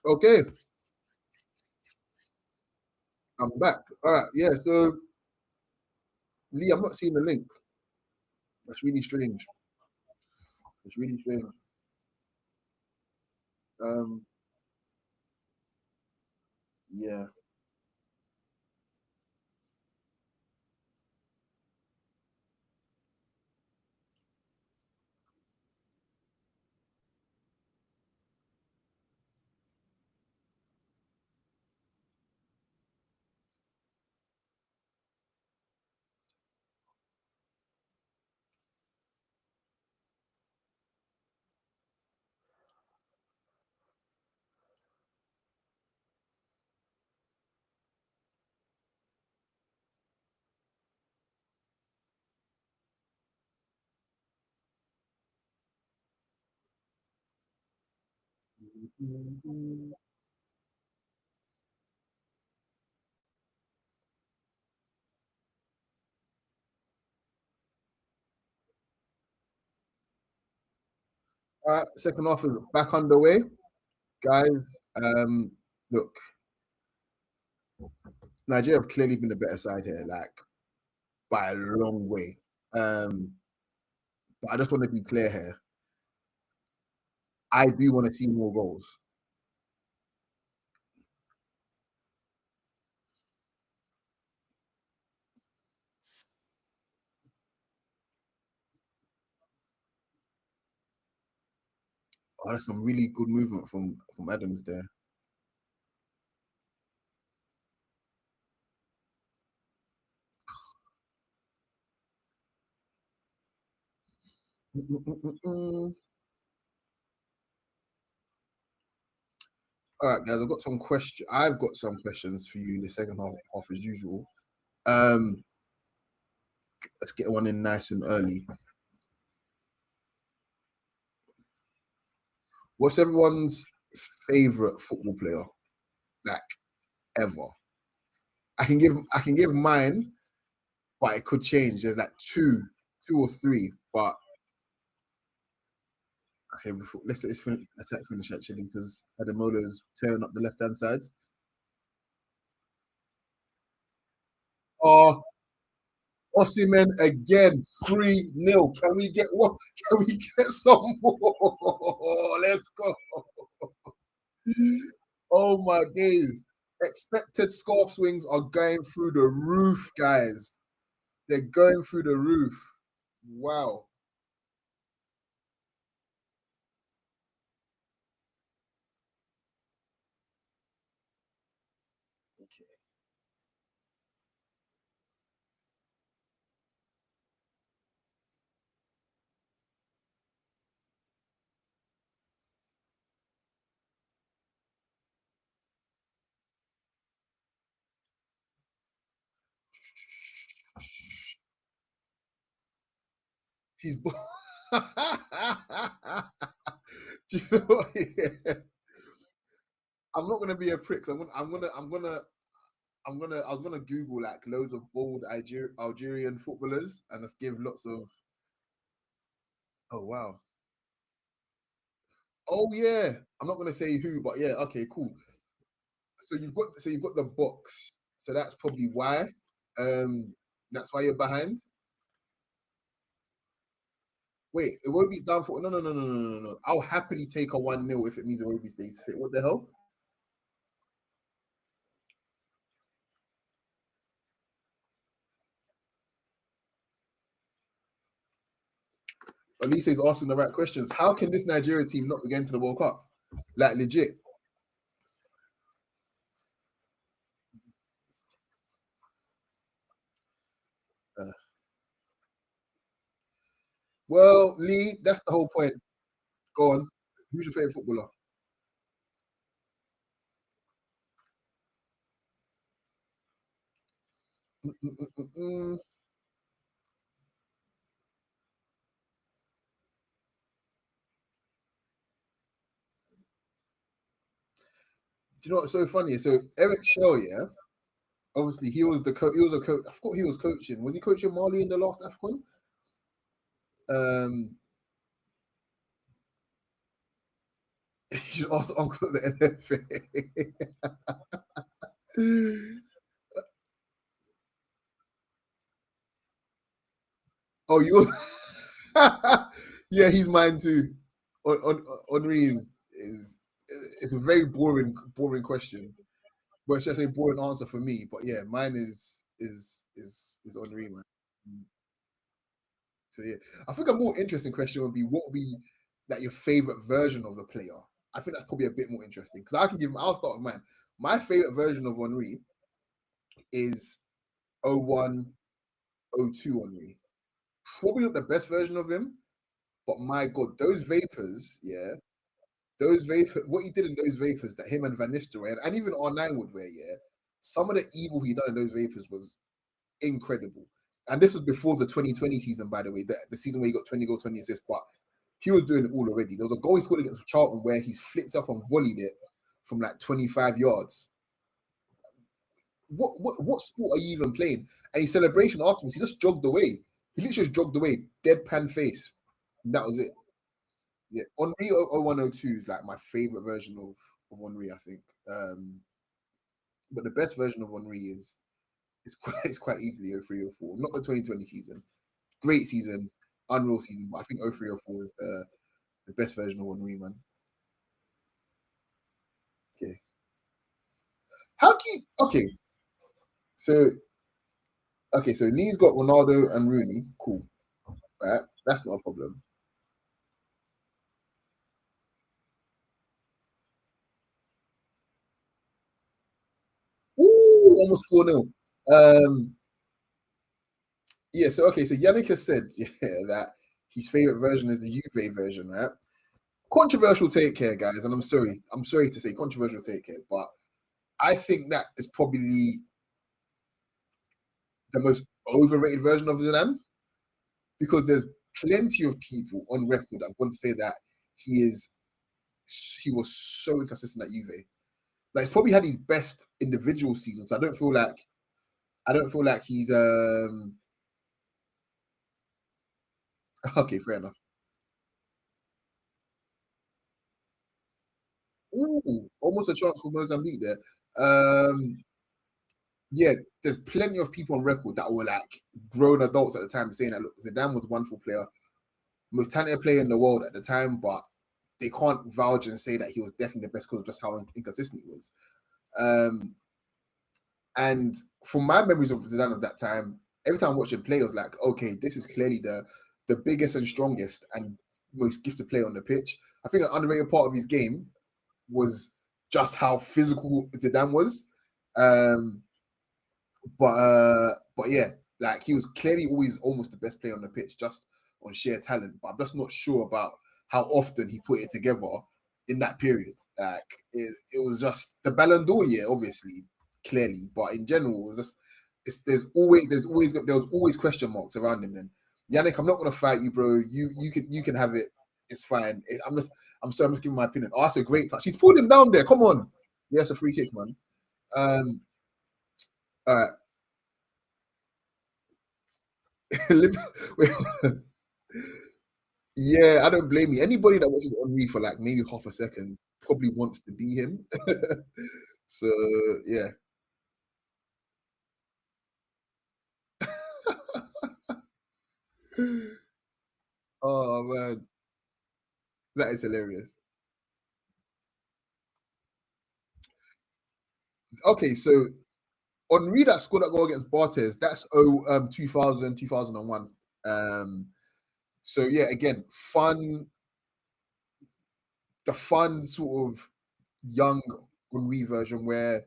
S1: Okay, I'm back. All right, yeah. So Lee, I'm not seeing the link. That's really strange. It's really strange. Um, yeah. All right, second half is back underway, guys. Um, Look, Nigeria have clearly been the better side here, like by a long way. Um, but I just want to be clear here. I do want to see more goals. Oh, that's some really good movement from Adams there. Mm-mm-mm-mm. All right, guys, I've got some question. I've got some questions for you in the second half as usual. Um, let's get one in nice and early. What's everyone's favorite football player, like ever? I can give mine, but it could change. There's like two or three. But okay, let's finish, attack finish actually because Adamola's tearing up the left hand side. Oh, Osimhen again, 3-0. Can we get one? Can we get some more? Let's go. Oh my days. Expected scarf swings are going through the roof, guys. They're going through the roof. Wow. He's. Do you know what? Yeah. I'm not gonna be a prick. I was gonna Google like loads of bold Algerian footballers and just give lots of. Oh wow. Oh yeah. I'm not gonna say who, but yeah. Okay, cool. So you've got the box. So that's probably why. Um, that's why you're behind. Wait, Iwobi's down for no. I'll happily take a 1-0 if it means Iwobi stays fit. What the hell? Elise is asking the right questions. How can this Nigeria team not be getting to the World Cup? Like legit. Uh, well, Lee, that's the whole point. Go on. Who's your favorite footballer? Mm-mm-mm-mm. Do you know what's so funny? So Eric Shell, yeah, obviously he was the coach. He was a coach. I forgot he was coaching. Was he coaching Mali in the last Afcon? Um, You should ask the uncle at the NFA. Oh, you? Yeah, he's mine too. Henri is it's a very boring question. Well, should I say boring answer for me? But yeah, mine is Henri, man. Mm. So yeah, I think a more interesting question would be what would be like your favorite version of the player. I think that's probably a bit more interesting because I can give. I'll start with mine. My favorite version of Henri is 01, 02 Henri. Probably not the best version of him, but my god, those vapors, yeah, those vapor, what he did in those vapors that him and Van Nistelrooy and even R9 would wear, yeah, some of the evil he done in those vapors was incredible. And this was before the 2020 season, by the way, the season where he got 20 goals, 20 assists, but he was doing it all already. There was a goal he scored against Charlton where he's flicked up and volleyed it from like 25 yards. What sport are you even playing? And his celebration afterwards, he just jogged away. He literally just jogged away, deadpan face. And that was it. Yeah, Henri 0102 is like my favorite version of Henri, I think. But the best version of Henri is quite it's quite easily 0304. Not the 2020 season. Great season, unreal season, but I think 0304 is the best version of Henri, man. Okay. How can you okay, so so Lee's got Ronaldo and Rooney. Cool. Right? That's not a problem. Ooh, almost 4-0. Yeah, so okay, so Yannick has said yeah, that his favorite version is the Juve version, right? Controversial take here, guys, and I'm sorry to say controversial take here, but I think that is probably the most overrated version of Zidane because there's plenty of people on record that want to say that he is he was so inconsistent at Juve. Like he's probably had his best individual seasons. I don't feel like he's okay, fair enough. Ooh, almost a chance for Mozambique there. Um, yeah, there's plenty of people on record that were like grown adults at the time saying that look, Zidane was a wonderful player, most talented player in the world at the time, but they can't vouch and say that he was definitely the best because of just how inconsistent he was. Um, and from my memories of Zidane of that time, every time I watched him play, I was like, okay, this is clearly the biggest and strongest and most gifted player on the pitch. I think an underrated part of his game was just how physical Zidane was. Um, but yeah, like he was clearly always almost the best player on the pitch, just on sheer talent. But I'm just not sure about how often he put it together in that period. Like it was just the Ballon d'Or year, obviously, clearly, but in general, it was just there was always question marks around him. Then Yannick, I'm not gonna fight you, bro. You can have it. It's fine. I'm sorry. I'm just giving my opinion. Oh, that's a great touch. He's pulled him down there. Come on. Yeah, it's a free kick, man. Um, all right. Yeah, I don't blame you. Anybody that watches Henri for like maybe half a second probably wants to be him. So yeah. Oh man, that is hilarious. Okay, so Henri that scored that goal against Bartes, that's 2000, 2001. Um, so yeah, again, the fun sort of young Henri version where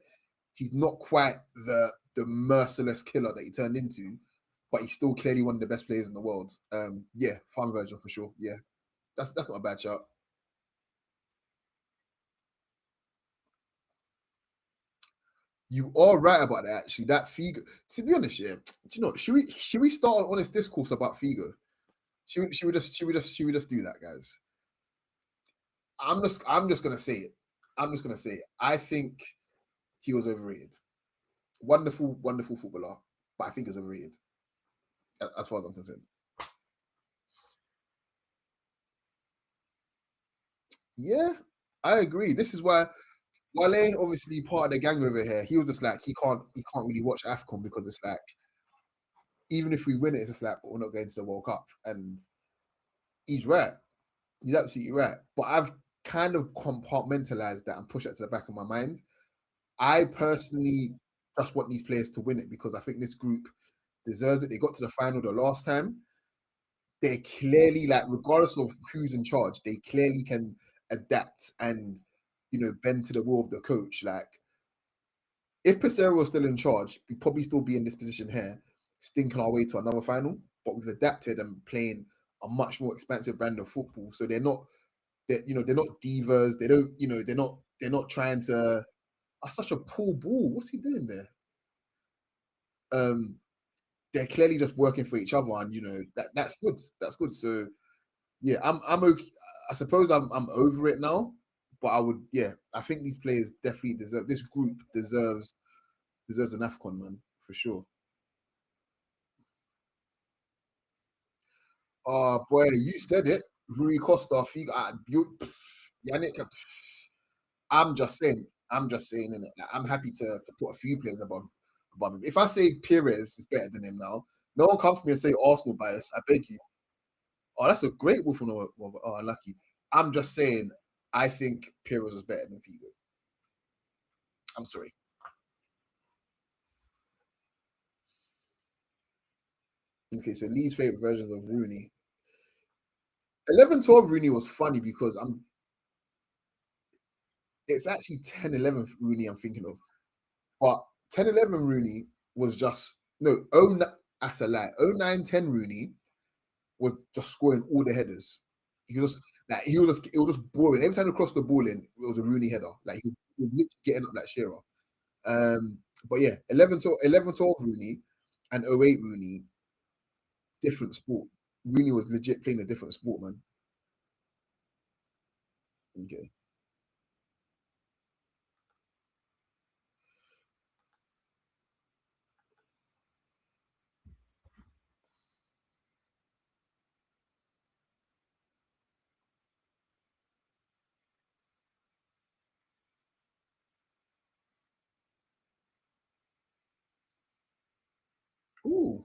S1: he's not quite the merciless killer that he turned into, but he's still clearly one of the best players in the world. Yeah, fun version for sure. Yeah, that's not a bad shout. You are right about that. Actually, that Figo. To be honest, yeah. Do you know? Should we start an honest discourse about Figo? Should we just do that, guys? I'm just gonna say it. I'm just gonna say it. I think he was overrated. Wonderful footballer, but I think he's overrated as far as I'm concerned. Yeah, I agree. This is why Wale, obviously part of the gang over here, he was just like he can't really watch AFCON because it's like even if we win it, it's just like we're not going to the World Cup. And he's right. He's absolutely right. But I've kind of compartmentalized that and pushed that to the back of my mind. I personally just want these players to win it because I think this group deserves it. They got to the final the last time. They clearly, like, regardless of who's in charge, they clearly can adapt and bend to the will of the coach. Like, if Pesero was still in charge, we'd probably still be in this position here, stinking our way to another final. But we've adapted and playing a much more expansive brand of football. So they're not divas. They don't, they're not trying to. Such a poor ball. What's he doing there? Um, they're clearly just working for each other, and that's good. That's good. So yeah, I'm okay. I suppose I'm over it now. But I think these players definitely deserve. This group deserves an Afcon, man, for sure. Oh boy, you said it. Rui Costa, Figo, Yannick. I'm just saying, innit? Like, I'm happy to put a few players above him. If I say Pires is better than him now, no one come for me and say Arsenal bias. I beg you. Oh, that's a great wolf on the. Oh, lucky. I'm just saying. I think Pires is better than Figo. I'm sorry. Okay, so Lee's favorite versions of Rooney. 11-12 Rooney was funny because it's actually 10-11 Rooney I'm thinking of. But 10-11 Rooney was just no, that's a lie. 09-10 Rooney was just scoring all the headers. It was just boring. Every time he crossed the ball in, it was a Rooney header. Like he was literally getting up like Shearer. But yeah, 11-12 Rooney and 08 Rooney, different sport. Rooney was legit playing a different sport, man. Okay. Ooh,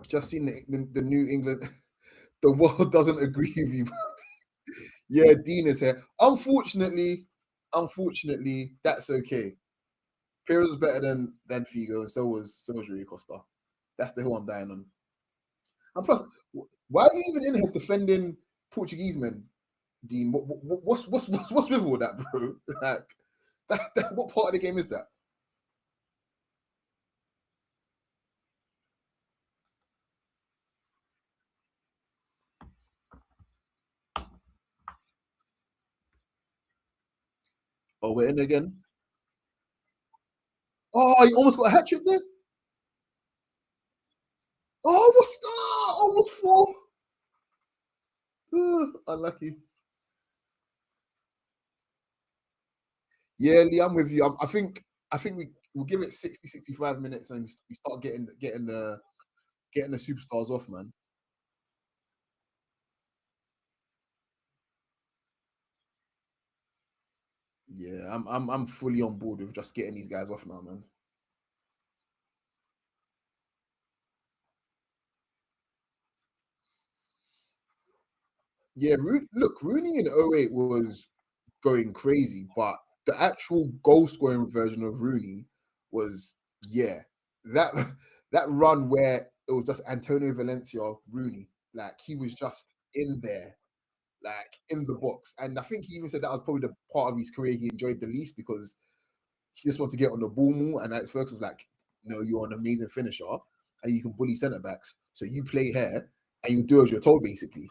S1: just seen the New England. The world doesn't agree with you. Yeah, Dean is here. Unfortunately, that's okay. Pirlo's better than Figo, and so was Rui Costa. That's the hill I'm dying on. And plus, why are you even in here defending Portuguese men, Dean? What's with all that, bro? Like, what part of the game is that? Oh, we're in again. Oh, you almost got a hat trick there. Oh, what's that? Almost four. Unlucky. Yeah, Lee, I'm with you. I think we'll give it 60, 65 minutes and we start getting the superstars off, man. Yeah, I'm fully on board with just getting these guys off now, man. Yeah, look, Rooney in '08 was going crazy, but the actual goal scoring version of Rooney was yeah that that run where it was just Antonio Valencia Rooney, like he was just in there, like in the box, and I think he even said that was probably the part of his career he enjoyed the least because he just wants to get on the ball more. And Alex Ferguson was like, "No, you're an amazing finisher, and you can bully centre backs. So you play here, and you do as you're told, basically."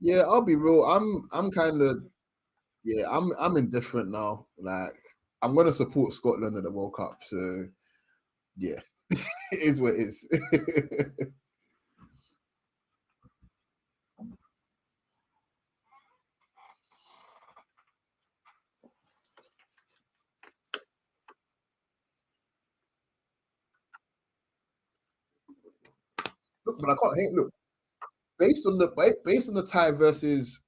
S1: Yeah, I'll be real. I'm kind of yeah. I'm indifferent now. Like I'm gonna support Scotland at the World Cup. So yeah, it is what it is. Look, but I can't hate. Look, based on the tie versus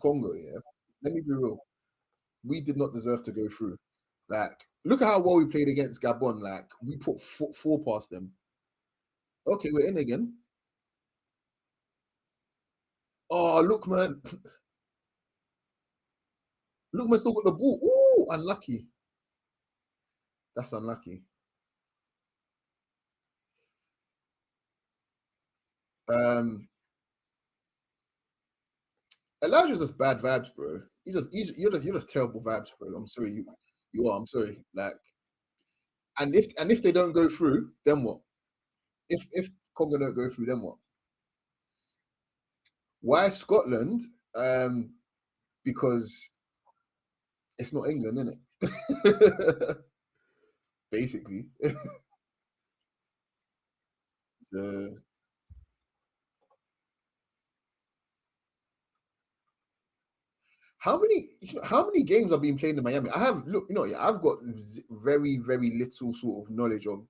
S1: Congo. Yeah, let me be real. We did not deserve to go through. Like, look at how well we played against Gabon. Like, we put four past them. Okay, we're in again. Oh, look, man. Look, man, still got the ball. Ooh, unlucky. That's unlucky. Um, Elijah's just bad vibes, bro. You're just terrible vibes, bro. I'm sorry, you are. I'm sorry. Like, and if they don't go through, then what? If Congo don't go through, then what? Why Scotland? Because it's not England, is it? Basically. So how many games are being played in Miami? I have look, yeah, I've got very little sort of knowledge of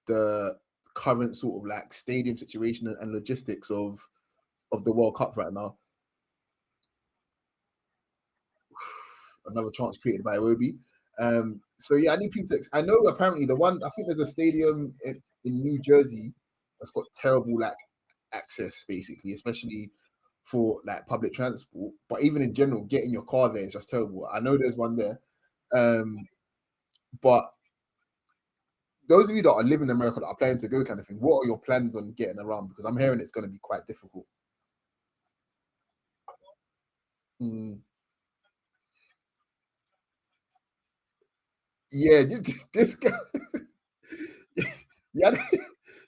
S1: the current sort of like stadium situation and logistics of the World Cup right now. Another chance created by Iwobi. So yeah, I need people to. I know apparently the one. I think there's a stadium in New Jersey that's got terrible like access, basically, especially for like public transport. But even in general, getting your car there is just terrible. I know there's one there, um, but those of you that are living in America that are planning to go, kind of thing. What are your plans on getting around? Because I'm hearing it's going to be quite difficult. Mm, yeah, this guy. Yeah,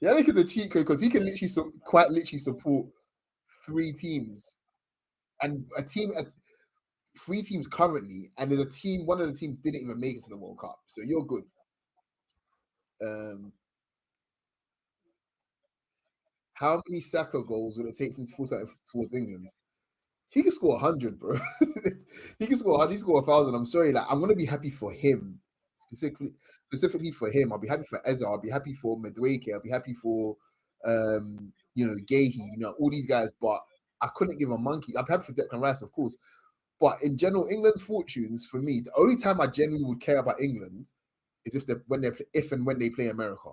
S1: Yannick is a cheat code because he can literally quite literally support three teams and a team at three teams currently, and there's a team. One of the teams didn't even make it to the World Cup, so you're good. Um, how many Saka goals would it take him to force out towards England? He can score 100, bro. He can score 100. He can score 1,000. I'm sorry, like I'm gonna be happy for him specifically for him. I'll be happy for Eza. I'll be happy for Medwake. I'll be happy for Gehi. All these guys. But I couldn't give a monkey. I'll be happy for Declan Rice, of course. But in general, England's fortunes for me, the only time I genuinely would care about England is if and when they play America.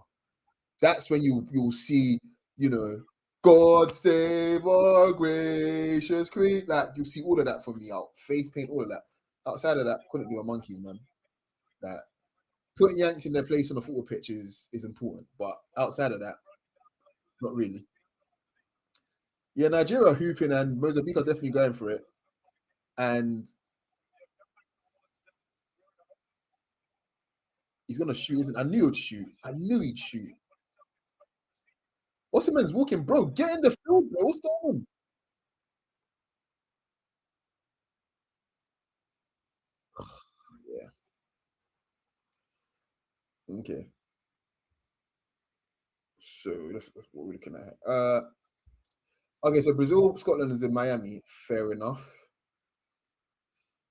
S1: That's when you'll see, you know, God save our gracious queen. Like you'll see all of that from me out. Face paint, all of that. Outside of that, couldn't give a monkeys, man. Like putting Yanks in their place on the football pitch is important. But outside of that, not really. Yeah, Nigeria are hooping and Mozambique are definitely going for it. And he's gonna shoot, isn't I knew he'd shoot. I knew he'd shoot. What's the man's walking, bro? Get in the field, bro. What's going on? Yeah. Okay. So that's what we're looking at. Okay, so Brazil, Scotland is in Miami. Fair enough.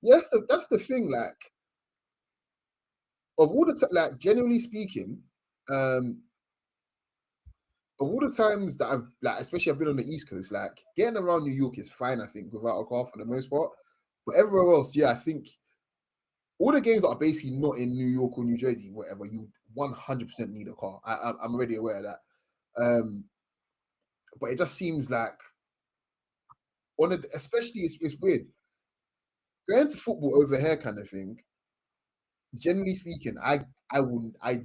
S1: Yeah, that's the thing. Like, of all the like, generally speaking, um, of all the times that I've like, especially I've been on the East Coast, like getting around New York is fine. I think without a car for the most part, but everywhere else, yeah, I think all the games that are basically not in New York or New Jersey, whatever, you 100% need a car. I'm already aware of that. Um, but it just seems like especially it's weird going to football over here kind of thing. Generally speaking, I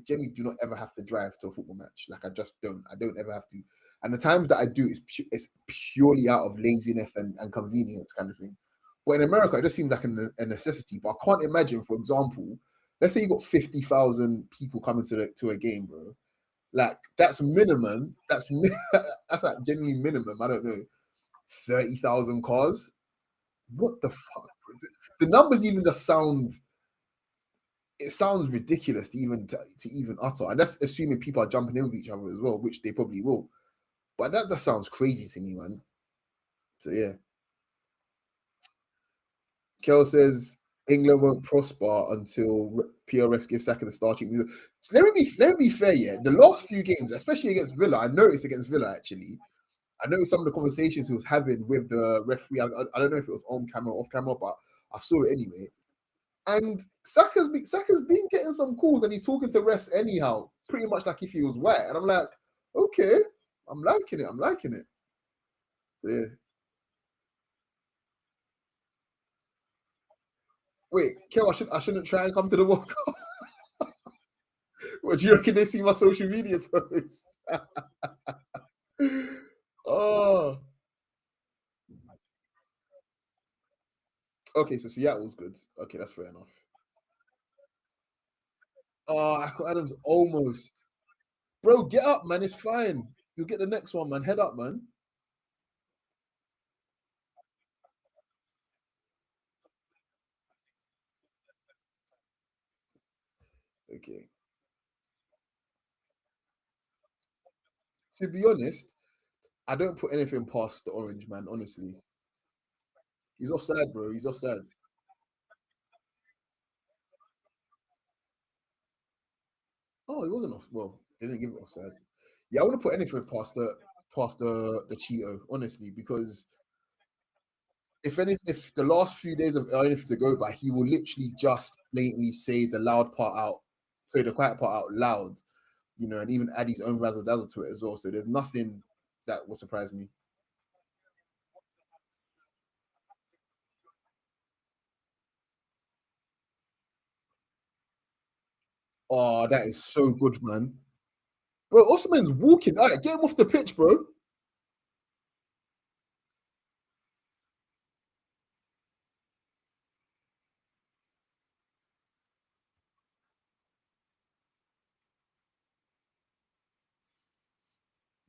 S1: generally do not ever have to drive to a football match. Like I just don't. I don't ever have to. And the times that I do, it's purely out of laziness and convenience kind of thing. But in America, it just seems like a necessity. But I can't imagine, for example, let's say you got 50,000 people coming to a game, bro. Like that's minimum. That's that's like genuinely minimum. I don't know. 30,000 cars. What the fuck? The numbers even just sound, it sounds ridiculous to even utter. And that's assuming people are jumping in with each other as well, which they probably will. But that just sounds crazy to me, man. So yeah. Kel says England won't prosper until PRS gives Saka the starting music. So let me be fair, yeah. The last few games, especially against Villa, I noticed against Villa actually. I noticed some of the conversations he was having with the referee. I don't know if it was on camera or off camera, but I saw it anyway. And Saka's been getting some calls, and he's talking to refs anyhow, pretty much like if he was white. And I'm like, okay, I'm liking it. I'm liking it. So, yeah. Wait, Kel, I shouldn't try and come to the World Cup. What do you reckon they see my social media posts? Oh, okay. So Seattle's good. Okay, that's fair enough. Oh, Michael Adams almost. Bro, get up, man. It's fine. You'll get the next one, man. Head up, man. Okay. To be honest, I don't put anything past the orange man. Honestly, he's offside, bro. He's offside. Oh, he wasn't off. Well, they didn't give it offside. Yeah, I wouldn't put anything past the Cheeto, honestly, because if the last few days of anything to go by, he will literally just blatantly say the loud part out, say the quiet part out loud, and even add his own razzle dazzle to it as well. So there's nothing that will surprise me. Oh, that is so good, man. Bro, Osman's walking. All right, get him off the pitch, bro.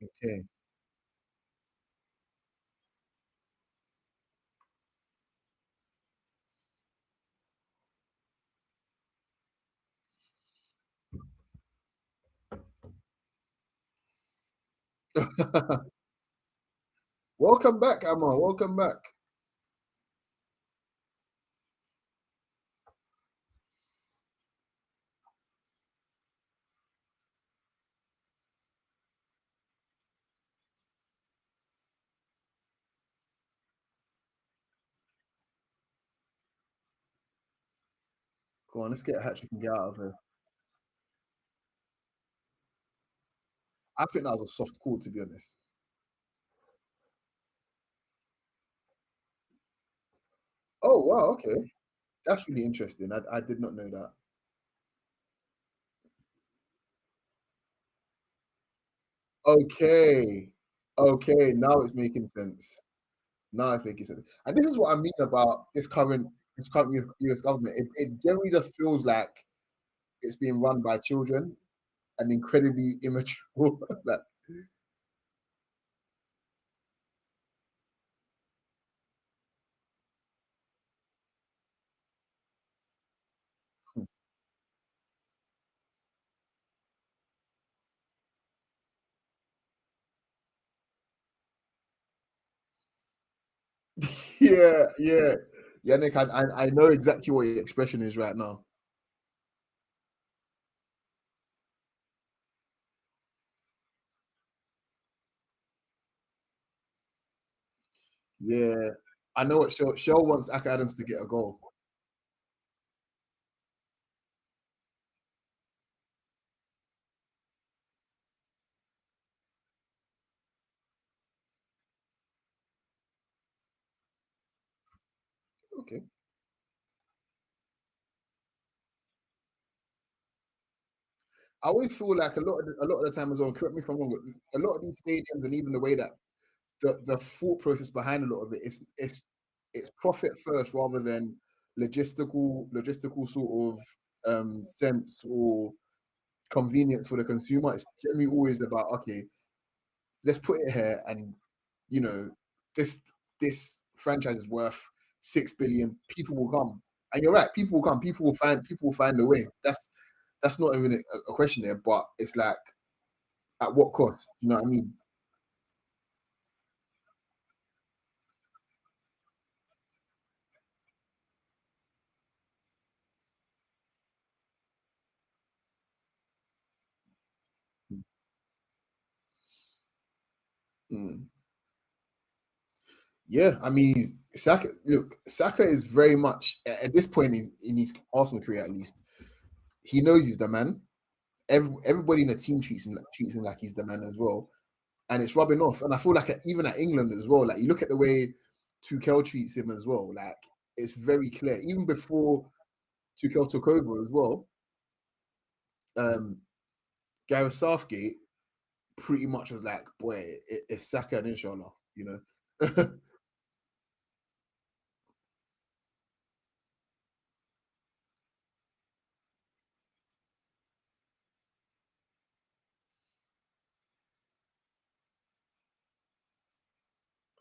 S1: Okay. Welcome back, Amma. Welcome back. Go on, let's get a hat trick and get out of here. I think that was a soft call, to be honest. Oh wow, okay. That's really interesting. I did not know that. Okay. Okay, now it's making sense. Now it's making sense. And this is what I mean about this current US government. It generally just feels like it's being run by children and incredibly immature. Like, yeah, yeah. Yeah, Nick, I know exactly what your expression is right now. Yeah. I know what Shell wants Aka Adams to get a goal. Okay. I always feel like a lot of the time as well, correct me if I'm wrong, but a lot of these stadiums and even the way that the thought process behind a lot of it is it's profit first rather than logistical sort of sense or convenience for the consumer. It's generally always about, okay, let's put it here and you know this franchise is worth 6 billion. People will come, and you're right. People will come. People will find a way. That's not even a question there. But it's like, at what cost? You know what I mean? Mm. Yeah, I mean, Saka. Look, Saka is very much at this point in his Arsenal career, at least. He knows he's the man. Everybody in the team treats him like he's the man as well, and it's rubbing off. And I feel like even at England as well, like you look at the way Tuchel treats him as well. Like it's very clear. Even before Tuchel took over as well, um, Gareth Southgate pretty much was like, boy, it's Saka and inshallah, you know.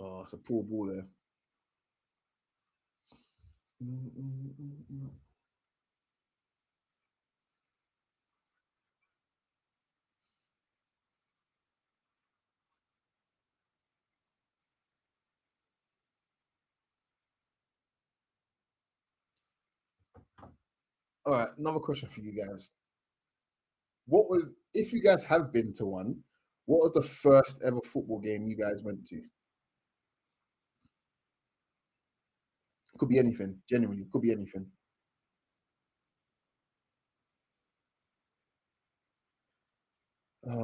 S1: Oh, it's a poor ball there. Mm, mm, mm, mm. All right, another question for you guys. What was, if you guys have been to one, what was the first ever football game you guys went to? Could be anything, genuinely, could be anything.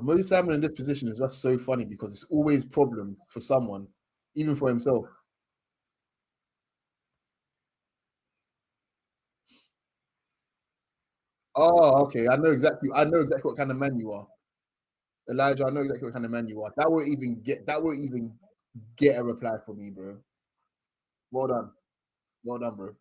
S1: Moses Simon in this position is just so funny because it's always problems for someone, even for himself. Oh, okay. I know exactly what kind of man you are. Elijah, I know exactly what kind of man you are. That won't even get a reply from me, bro. Well done. Well done, bro.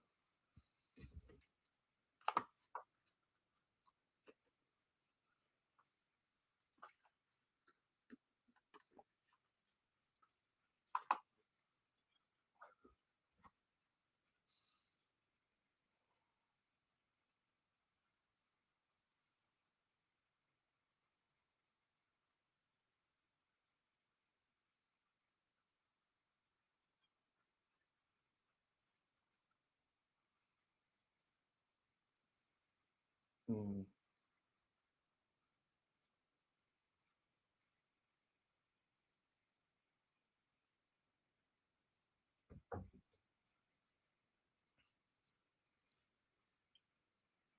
S1: Mm.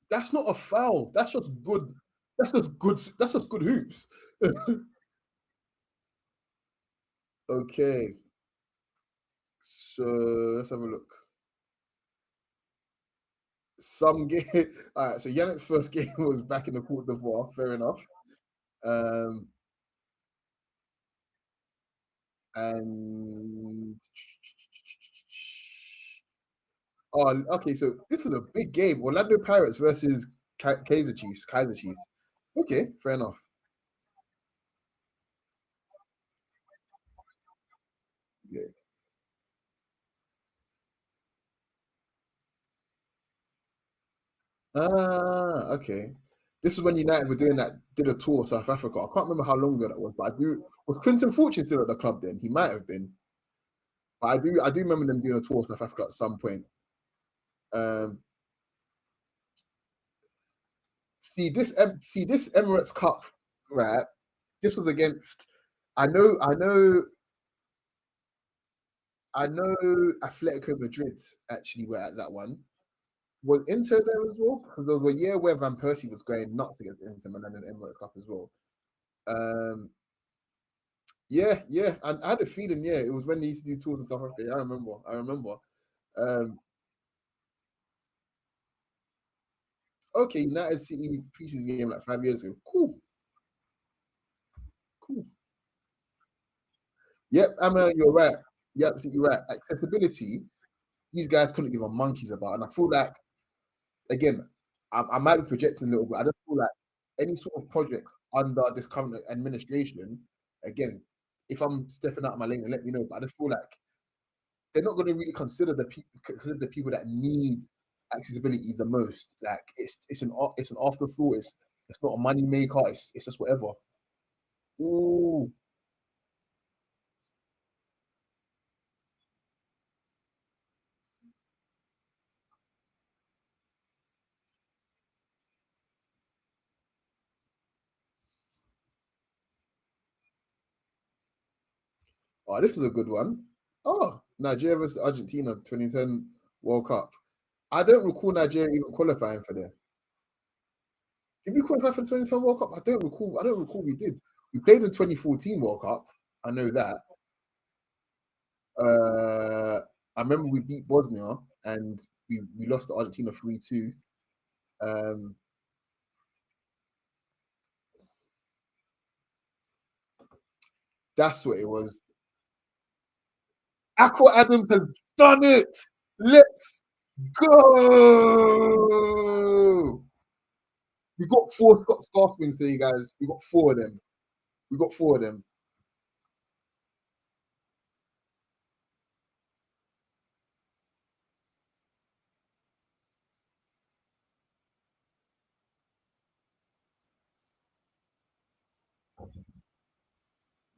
S1: That's not a foul. That's just good. That's just good. That's just good hoops. Okay. So let's have a look. Some game. All right. So Yannick's first game was back in the Cote d'Ivoire. Fair enough. Um, and oh, okay. So this is a big game. Orlando Pirates versus Kaiser Chiefs. Kaiser Chiefs. Okay, fair enough. Yeah. Ah, okay. This is when United were doing that, did a tour of South Africa. I can't remember how long ago that was, but I do. Was Quinton Fortune still at the club then? He might have been. But I do remember them doing a tour of South Africa at some point. Um, see this Emirates Cup, right? This was against. I know Atletico Madrid actually were at that one. Was Inter there as well? Because there was a year where Van Persie was going nuts against Inter Milan in the Emirates Cup as well. Um, yeah, yeah. And I had a feeling, yeah, it was when they used to do tours in South Africa. I remember. I remember. Um, okay, United City preseason game like 5 years ago. Cool, cool. Yep, Emma, you're right. You're absolutely right. Accessibility, these guys couldn't give a monkeys about. And I feel like, again, I might be projecting a little bit. I just feel like any sort of projects under this current administration, again, if I'm stepping out of my lane, let me know. But I just feel like they're not going to really consider the people that need accessibility the most. Like it's an afterthought. It's not a money maker. It's just whatever. Ooh, oh, this is a good one. Oh, Nigeria versus Argentina 2010 World Cup. I don't recall Nigeria even qualifying for there. Did we qualify for the 2010 World Cup? I don't recall. I don't recall we did. We played in 2014 World Cup. I know that. Uh, I remember we beat Bosnia and we lost to Argentina 3-2. Um, that's what it was. Aqua Adams has done it. Let's go. We got four Scott Star Springs today, guys. We got four of them. We got four of them.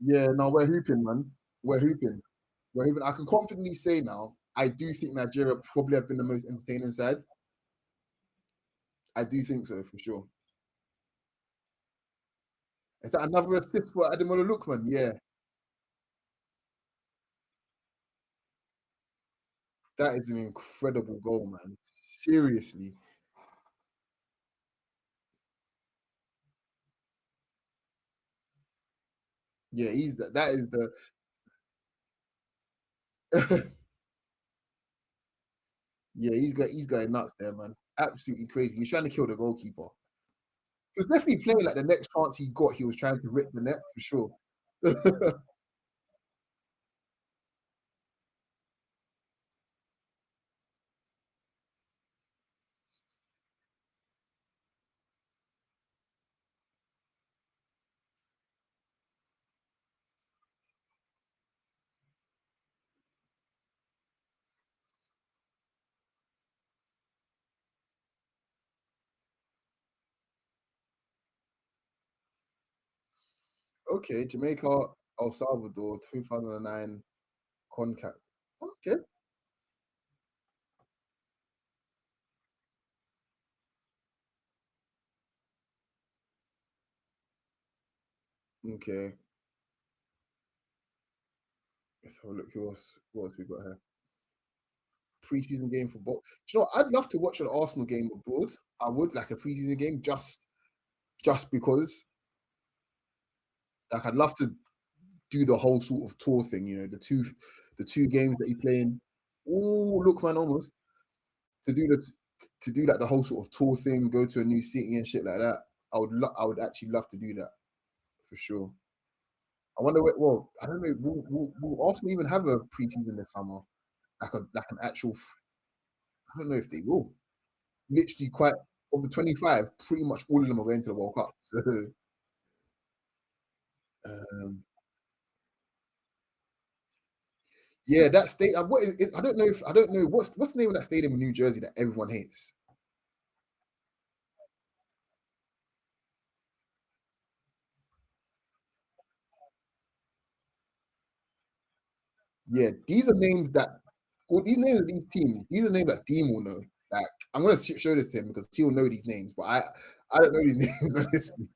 S1: Yeah, no, we're hooping, man. We're hooping. We're hooping. I can confidently say now, I do think Nigeria probably have been the most entertaining side. I do think so for sure. Is that another assist for Ademola Lookman? Yeah, that is an incredible goal, man. Seriously. Yeah, he's that is the yeah, he's going nuts there, man. Absolutely crazy. He's trying to kill the goalkeeper. He was definitely playing like the next chance he got, he was trying to rip the net for sure. Okay, Jamaica, El Salvador, 2009 CONCACAF. Okay, okay. Let's have a look. What else we got here? Preseason game for both. Do you know what? I'd love to watch an Arsenal game abroad. I would like a preseason game just because. Like I'd love to do the whole sort of tour thing. You know, the two games that you play in. Oh, look, man, almost to do the to do like the whole sort of tour thing, go to a new city and shit like that. I would actually love to do that for sure. I wonder what. Well, I don't know. Will Arsenal even have a preseason this summer? Like an actual. I don't know if they will. Literally, quite of the 25, pretty much all of them are going to the World Cup. So, um, yeah, that state. What is, I don't know if I don't know what's the name of that stadium in New Jersey that everyone hates. Yeah, these are names that all these names of these teams. These are names that Dean will know. Like I'm gonna show this to him because he'll know these names, but I don't know these names honestly.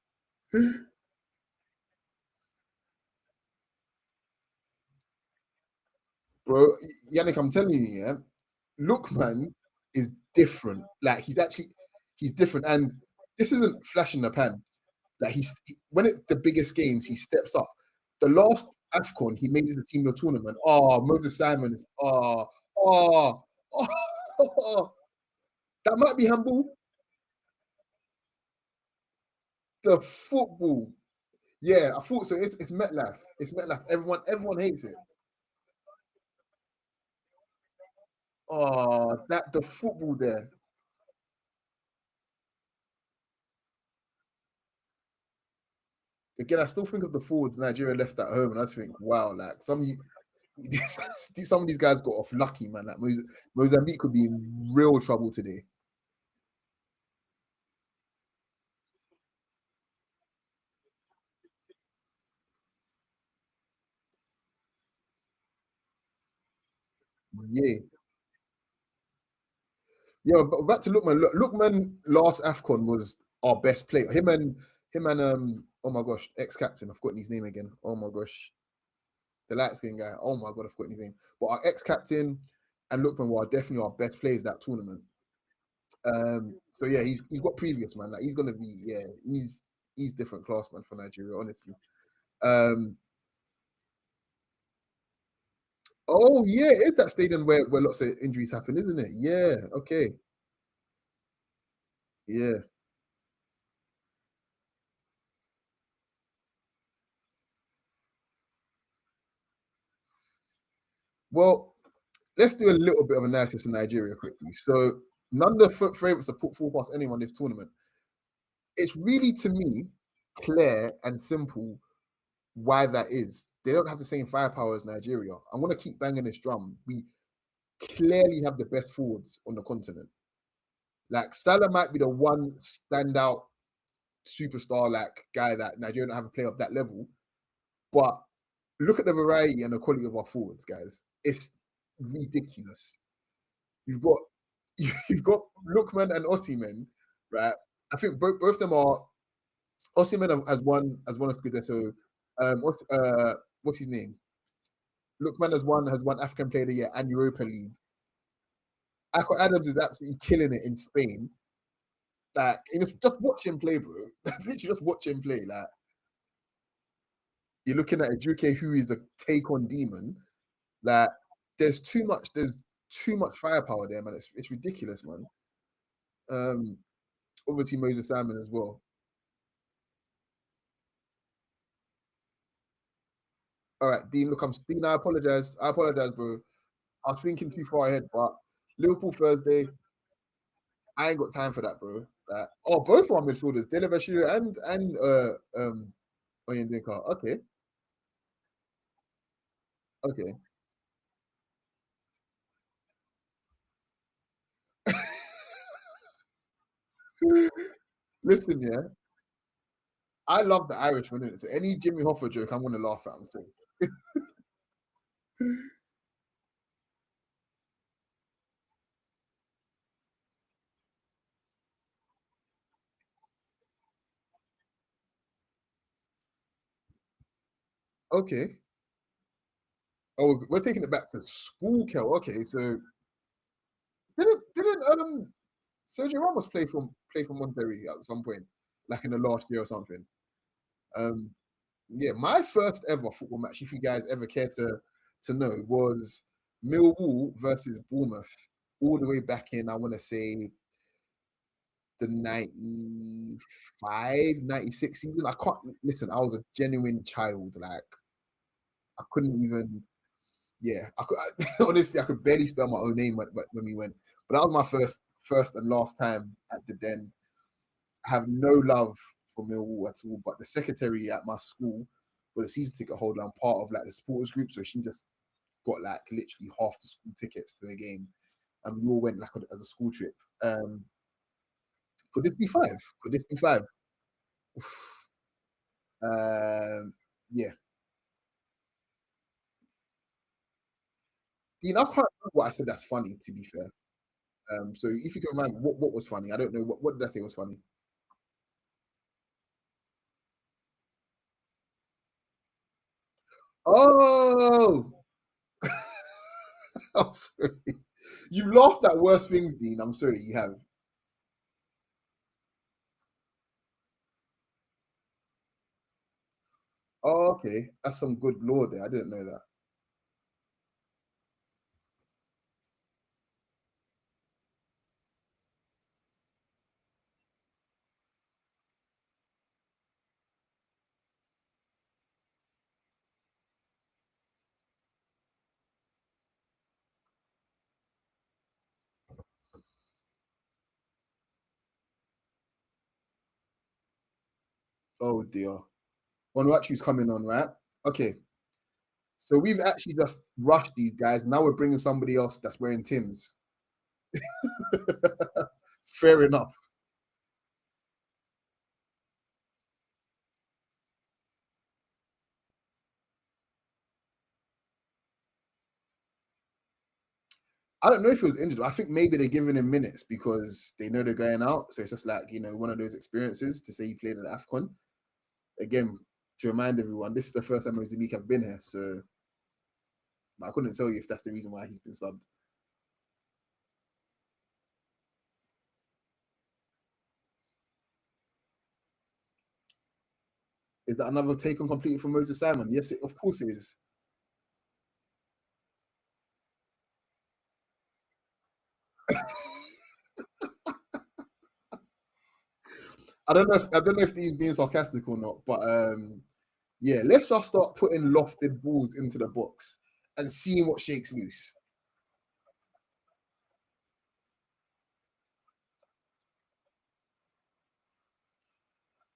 S1: Bro, Yannick, I'm telling you, yeah, Lookman is different. Like he's different, and this isn't flash in the pan. Like when it's the biggest games, he steps up. The last Afcon, he made it the team of the tournament. Oh, Moses Simon is oh, oh, that might be handball. The football. Yeah, I thought so. It's MetLife. It's MetLife. Everyone hates it. Oh, that the football there. Again, I still think of the forwards Nigeria left at home, and I just think, wow, like Some of these guys got off lucky, man. Like Mozambique could be in real trouble today. Yeah, yeah. But back to Lookman. Lookman last Afcon was our best player. Him and oh my gosh, ex-captain. I've forgotten his name again. Oh my gosh, the light skin guy. Oh my god, I've forgotten his name. But our ex-captain and Lookman were definitely our best players that tournament. So yeah, he's got previous, man. Like he's gonna be, yeah, he's different class, man, for Nigeria, honestly. Um, oh yeah, it is that stadium where lots of injuries happen, isn't it? Yeah, okay, yeah. Well, let's do a little bit of analysis in Nigeria quickly. So none of the favorites are put full past anyone this tournament. It's really to me clear and simple why that is. They don't have the same firepower as Nigeria. I'm gonna keep banging this drum. We clearly have the best forwards on the continent. Like Salah might be the one standout superstar like guy that Nigeria don't have a player of that level. But look at the variety and the quality of our forwards, guys. It's ridiculous. You've got you've got Lookman and Osimhen, right? I think both of them are Osimhen has won a Scudetto. What's his name? Lookman has won African Player of the Year and Europa League. Ako Adams is absolutely killing it in Spain. Like, just watch him play, bro. Literally, just watch him play. Like, you're looking at a Duque who is a take on demon. Like, there's too much firepower there, man. It's ridiculous, man. Um, Obviously Moses Salmon as well. All right, Dean. Look, Dean. I apologize. I apologize, bro. I was thinking too far ahead, but Liverpool Thursday. I ain't got time for that, bro. Like, oh, both our midfielders, Delebashiru and Oyendeka. Okay, okay. Listen, yeah, I love the Irishman, innit? So any Jimmy Hoffa joke, I'm gonna laugh at. I'm sorry. Okay. Oh, we're taking it back to school, Kel. Okay, so didn't Sergio Ramos play for Monterrey at some point, like in the last year or something? Um, yeah, my first ever football match, if you guys ever care to know, was Millwall versus Bournemouth, all the way back in, I want to say, the 95, 96 season. I can't listen, I was a genuine child. Like, I couldn't even, yeah, honestly, I could barely spell my own name when we went. But that was my first and last time at the Den. I have no love for Millwall at all. But the secretary at my school was a season ticket holder and part of like the supporters group, so she just got like literally half the school tickets to the game, and we all went like as a school trip. Could this be five? Could this be five? Oof. Yeah, Dean, I can't remember what I said. That's funny. To be fair, so if you can remind me, what was funny? I don't know what did I say was funny. Oh, I'm sorry. You've laughed at worse things, Dean. I'm sorry, you have. Oh, okay. That's some good law there. I didn't know that. Oh dear. Onuachu's coming on, right? Okay. So we've actually just rushed these guys. Now we're bringing somebody else that's wearing Tims. Fair enough. I don't know if he was injured. I think maybe they're giving him minutes because they know they're going out. So it's just like, one of those experiences to say he played in AFCON. Again, to remind everyone, this is the first time Mozambique have been here. So but I couldn't tell you if that's the reason why he's been subbed. Is that another take on completely from Moses Simon? Yes, of course it is. I don't know if he's being sarcastic or not, but yeah, let's just start putting lofted balls into the box and seeing what shakes loose.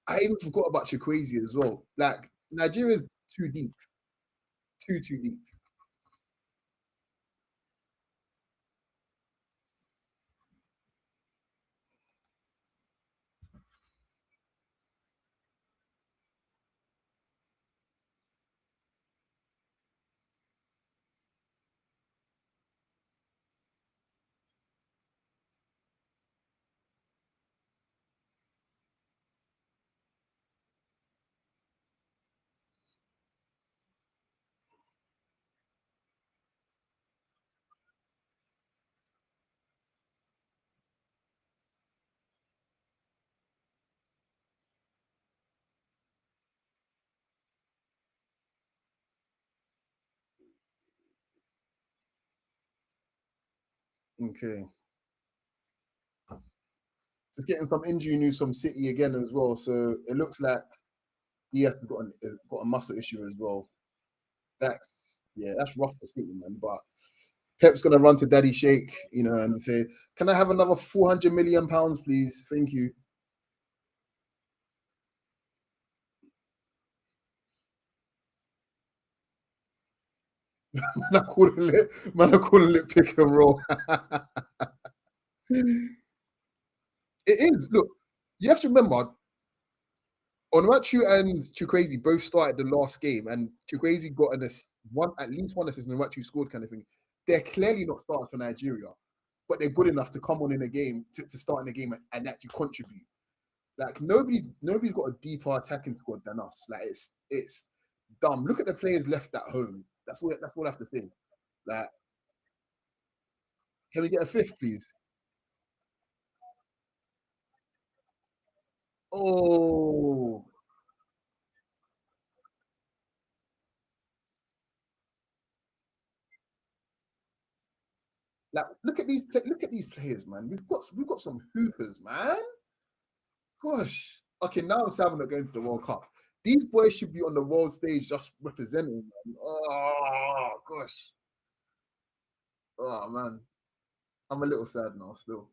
S1: I even forgot about Chikwueze as well. Like Nigeria's too deep, too deep. Okay, just getting some injury news from City again as well. So it looks like he has got a muscle issue as well. That's rough for City, man. But Pep's gonna run to Daddy Shake, and say, "Can I have another 400 million pounds, please? Thank you." Man, I couldn't let pick and roll. It is. Look, you have to remember, Onuachu and Chukwueze both started the last game, and Chukwueze got one at least one assist, and Onuachu scored, kind of thing. They're clearly not starters for Nigeria, but they're good enough to come on in a game to start in the game and actually contribute. Like nobody's got a deeper attacking squad than us. Like it's dumb. Look at the players left at home. That's all I have to say. Like, can we get a fifth, please? Oh, like look at these players, man. We've got some hoopers, man. Gosh. Okay, now I'm sad we're not going to the World Cup. These boys should be on the world stage just representing, man. Oh gosh. Oh man. I'm a little sad now still.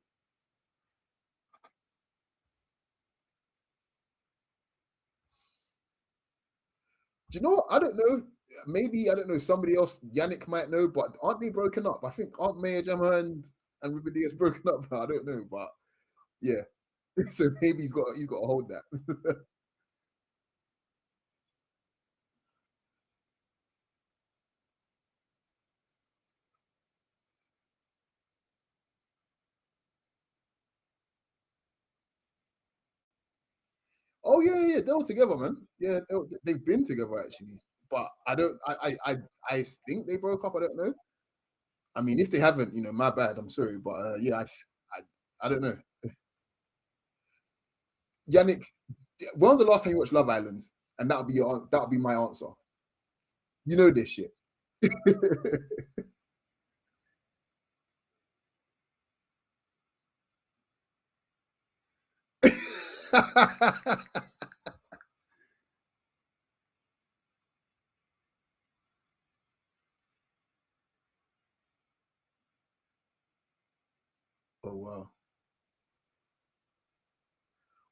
S1: Do you know what? I don't know. Maybe I don't know. Somebody else, Yannick might know, but aren't they broken up? I think aren't Maya Jama and Ruben Diaz broken up? I don't know, but yeah. So maybe he's got to hold that. Oh yeah, they were together, man. Yeah, they've been together actually. But I don't. I think they broke up. I don't know. I mean, if they haven't, my bad. I'm sorry, but yeah, I don't know. Yannick, when was the last time you watched Love Island? And that'll be my answer. You know this shit. Oh wow.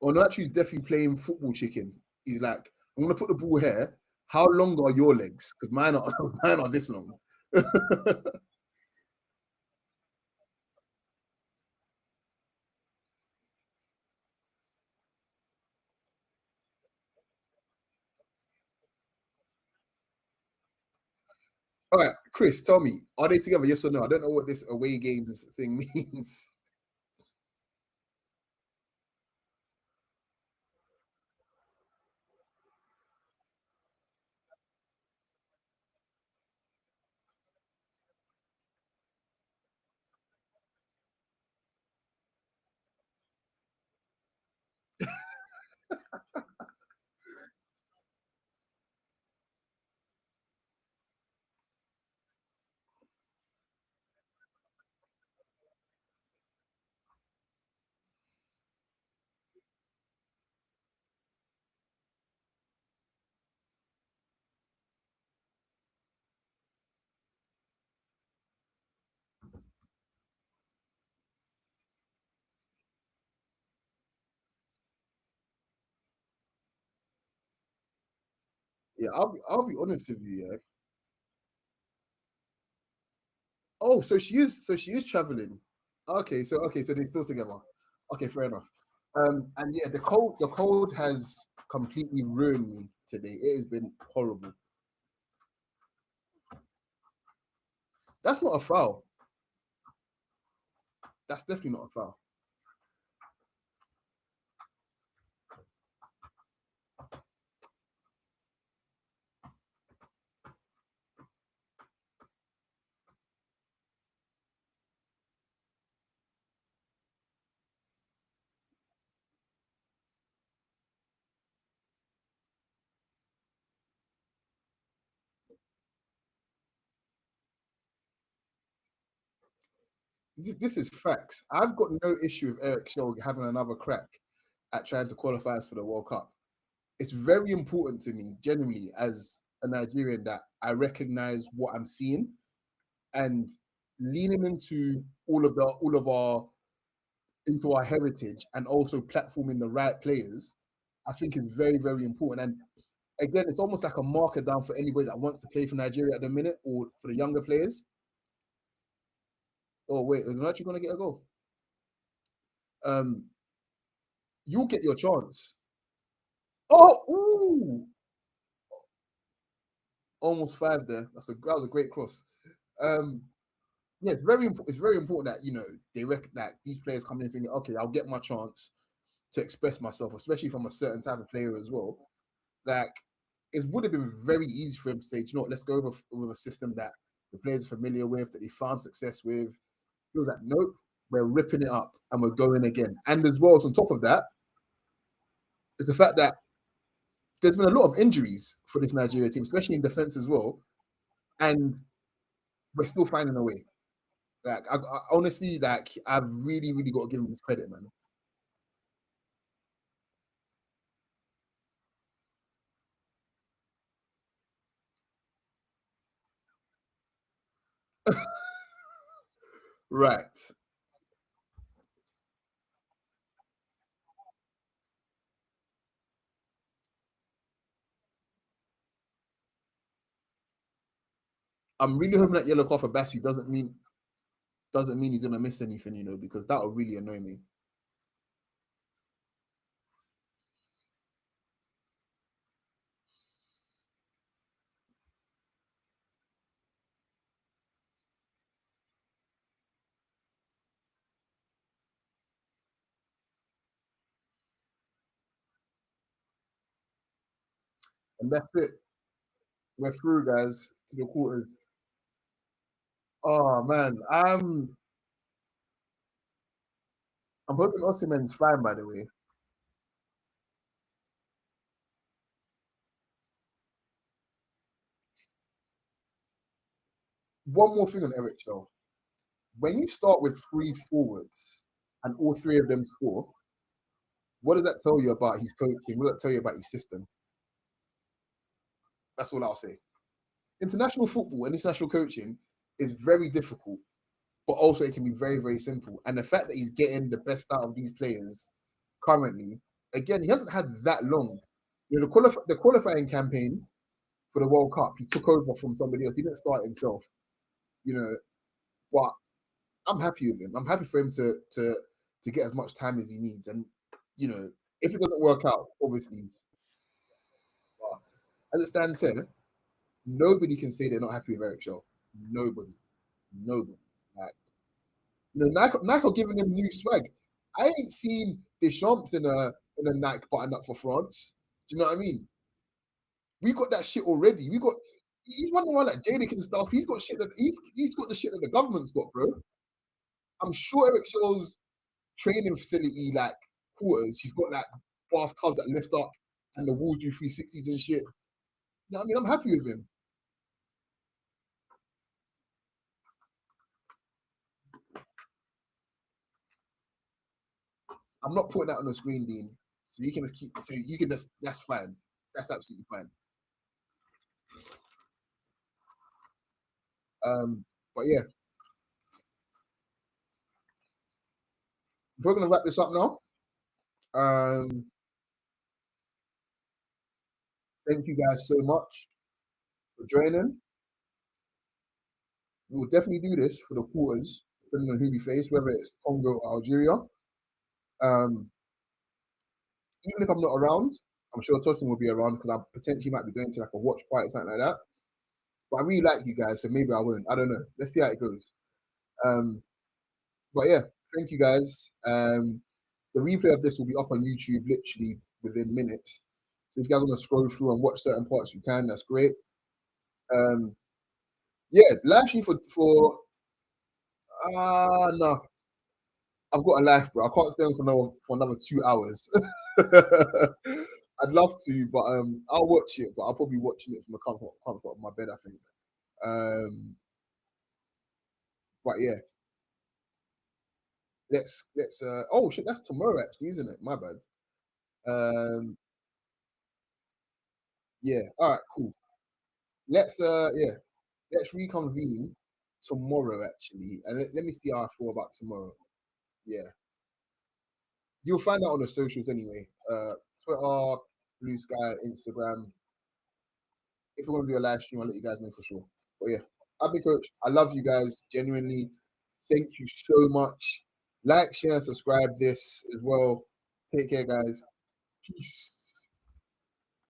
S1: Onachu's definitely playing football chicken. He's like, I'm gonna put the ball here. How long are your legs? Because mine are mine are this long. All right, Chris, tell me, are they together? Yes or no? I don't know what this away games thing means. Yeah, I'll be honest with you. Yeah. Oh, so she is traveling. Okay, so they're still together. Okay, fair enough. And yeah, the cold has completely ruined me today. It has been horrible. That's not a foul. That's definitely not a foul. This is facts. I've got no issue with Eric Shaw having another crack at trying to qualify us for the World Cup. It's very important to me, genuinely, as a Nigerian, that I recognize what I'm seeing and leaning into all of our into our heritage and also platforming the right players. I think is very very important. And again, it's almost like a marker down for anybody that wants to play for Nigeria at the minute or for the younger players. Oh wait, is actually going to get a goal? Um, you'll get your chance. Oh, ooh, almost five there. That was a great cross. Um, yeah, it's very important. It's very important that they reckon that these players come in thinking, okay, I'll get my chance to express myself, especially from a certain type of player as well. Like it would have been very easy for him to say, you know what, let's go with a system that the players are familiar with, that they found success with. He was like, nope, we're ripping it up and we're going again. And as well, so on top of that, is the fact that there's been a lot of injuries for this Nigeria team, especially in defense as well. And we're still finding a way. Like, I honestly, like, I've really, really got to give him this credit, man. Right. I'm really hoping that yellow card for Bassi doesn't mean he's gonna miss anything, because that would really annoy me. And that's it. We're through, guys, to the quarters. Oh man, I'm hoping Osimhen's fine. By the way, one more thing on Eric Shaw. When you start with three forwards and all three of them score, what does that tell you about his coaching? What does that tell you about his system? That's all I'll say. International football and international coaching is very difficult, but also it can be very, very simple. And the fact that he's getting the best out of these players currently, again, he hasn't had that long. The qualifying campaign for the World Cup. He took over from somebody else. He didn't start himself, you know. But I'm happy with him. I'm happy for him to get as much time as he needs. And you know, if it doesn't work out, obviously, but as it stands here, nobody can say they're not happy with Eric Shaw. Nobody, nobody. Like, you know, Nike are giving him new swag. I ain't seen Deschamps in a Nike button up for France. Do you know what I mean? We got that shit already. We got. He's one of the one like Jadakiss and stuff. He's got shit that he's got the shit that the government's got, bro. I'm sure Eric Shaw's training facility, like quarters, he's got like bathtubs that lift up and the wall do 360s and shit. You know what I mean? I'm happy with him. I'm not putting that on the screen, Dean. So you can just keep. So you can just. That's fine. That's absolutely fine. But yeah, we're gonna wrap this up now. Um, thank you guys so much for joining. We'll definitely do this for the quarters, depending on who we face, whether it's Congo or Algeria. Um, even if I'm not around, I'm sure Tosin will be around because I potentially might be going to like a watch party or something like that. But I really like you guys, so maybe I won't. I don't know. Let's see how it goes. Um, but yeah, thank you guys. The replay of this will be up on YouTube literally within minutes. So if you guys want to scroll through and watch certain parts, you can. That's great. Um, yeah, live stream for no, I've got a life, bro. I can't stay on for another 2 hours. I'd love to, but I'll watch it. But I'll probably watching it from the comfort of my bed, I think. Um, but yeah, let's. Oh shit, that's tomorrow actually, isn't it? My bad. Um, yeah. All right, cool. Yeah, let's reconvene tomorrow actually, and let me see how I feel about tomorrow. Yeah, you'll find out on the socials anyway. Twitter, Blue Sky, Instagram. If we're gonna do a live stream, I'll let you guys know for sure. But yeah, I've been Coach. I love you guys genuinely. Thank you so much. Like, share, and subscribe this as well. Take care, guys. Peace.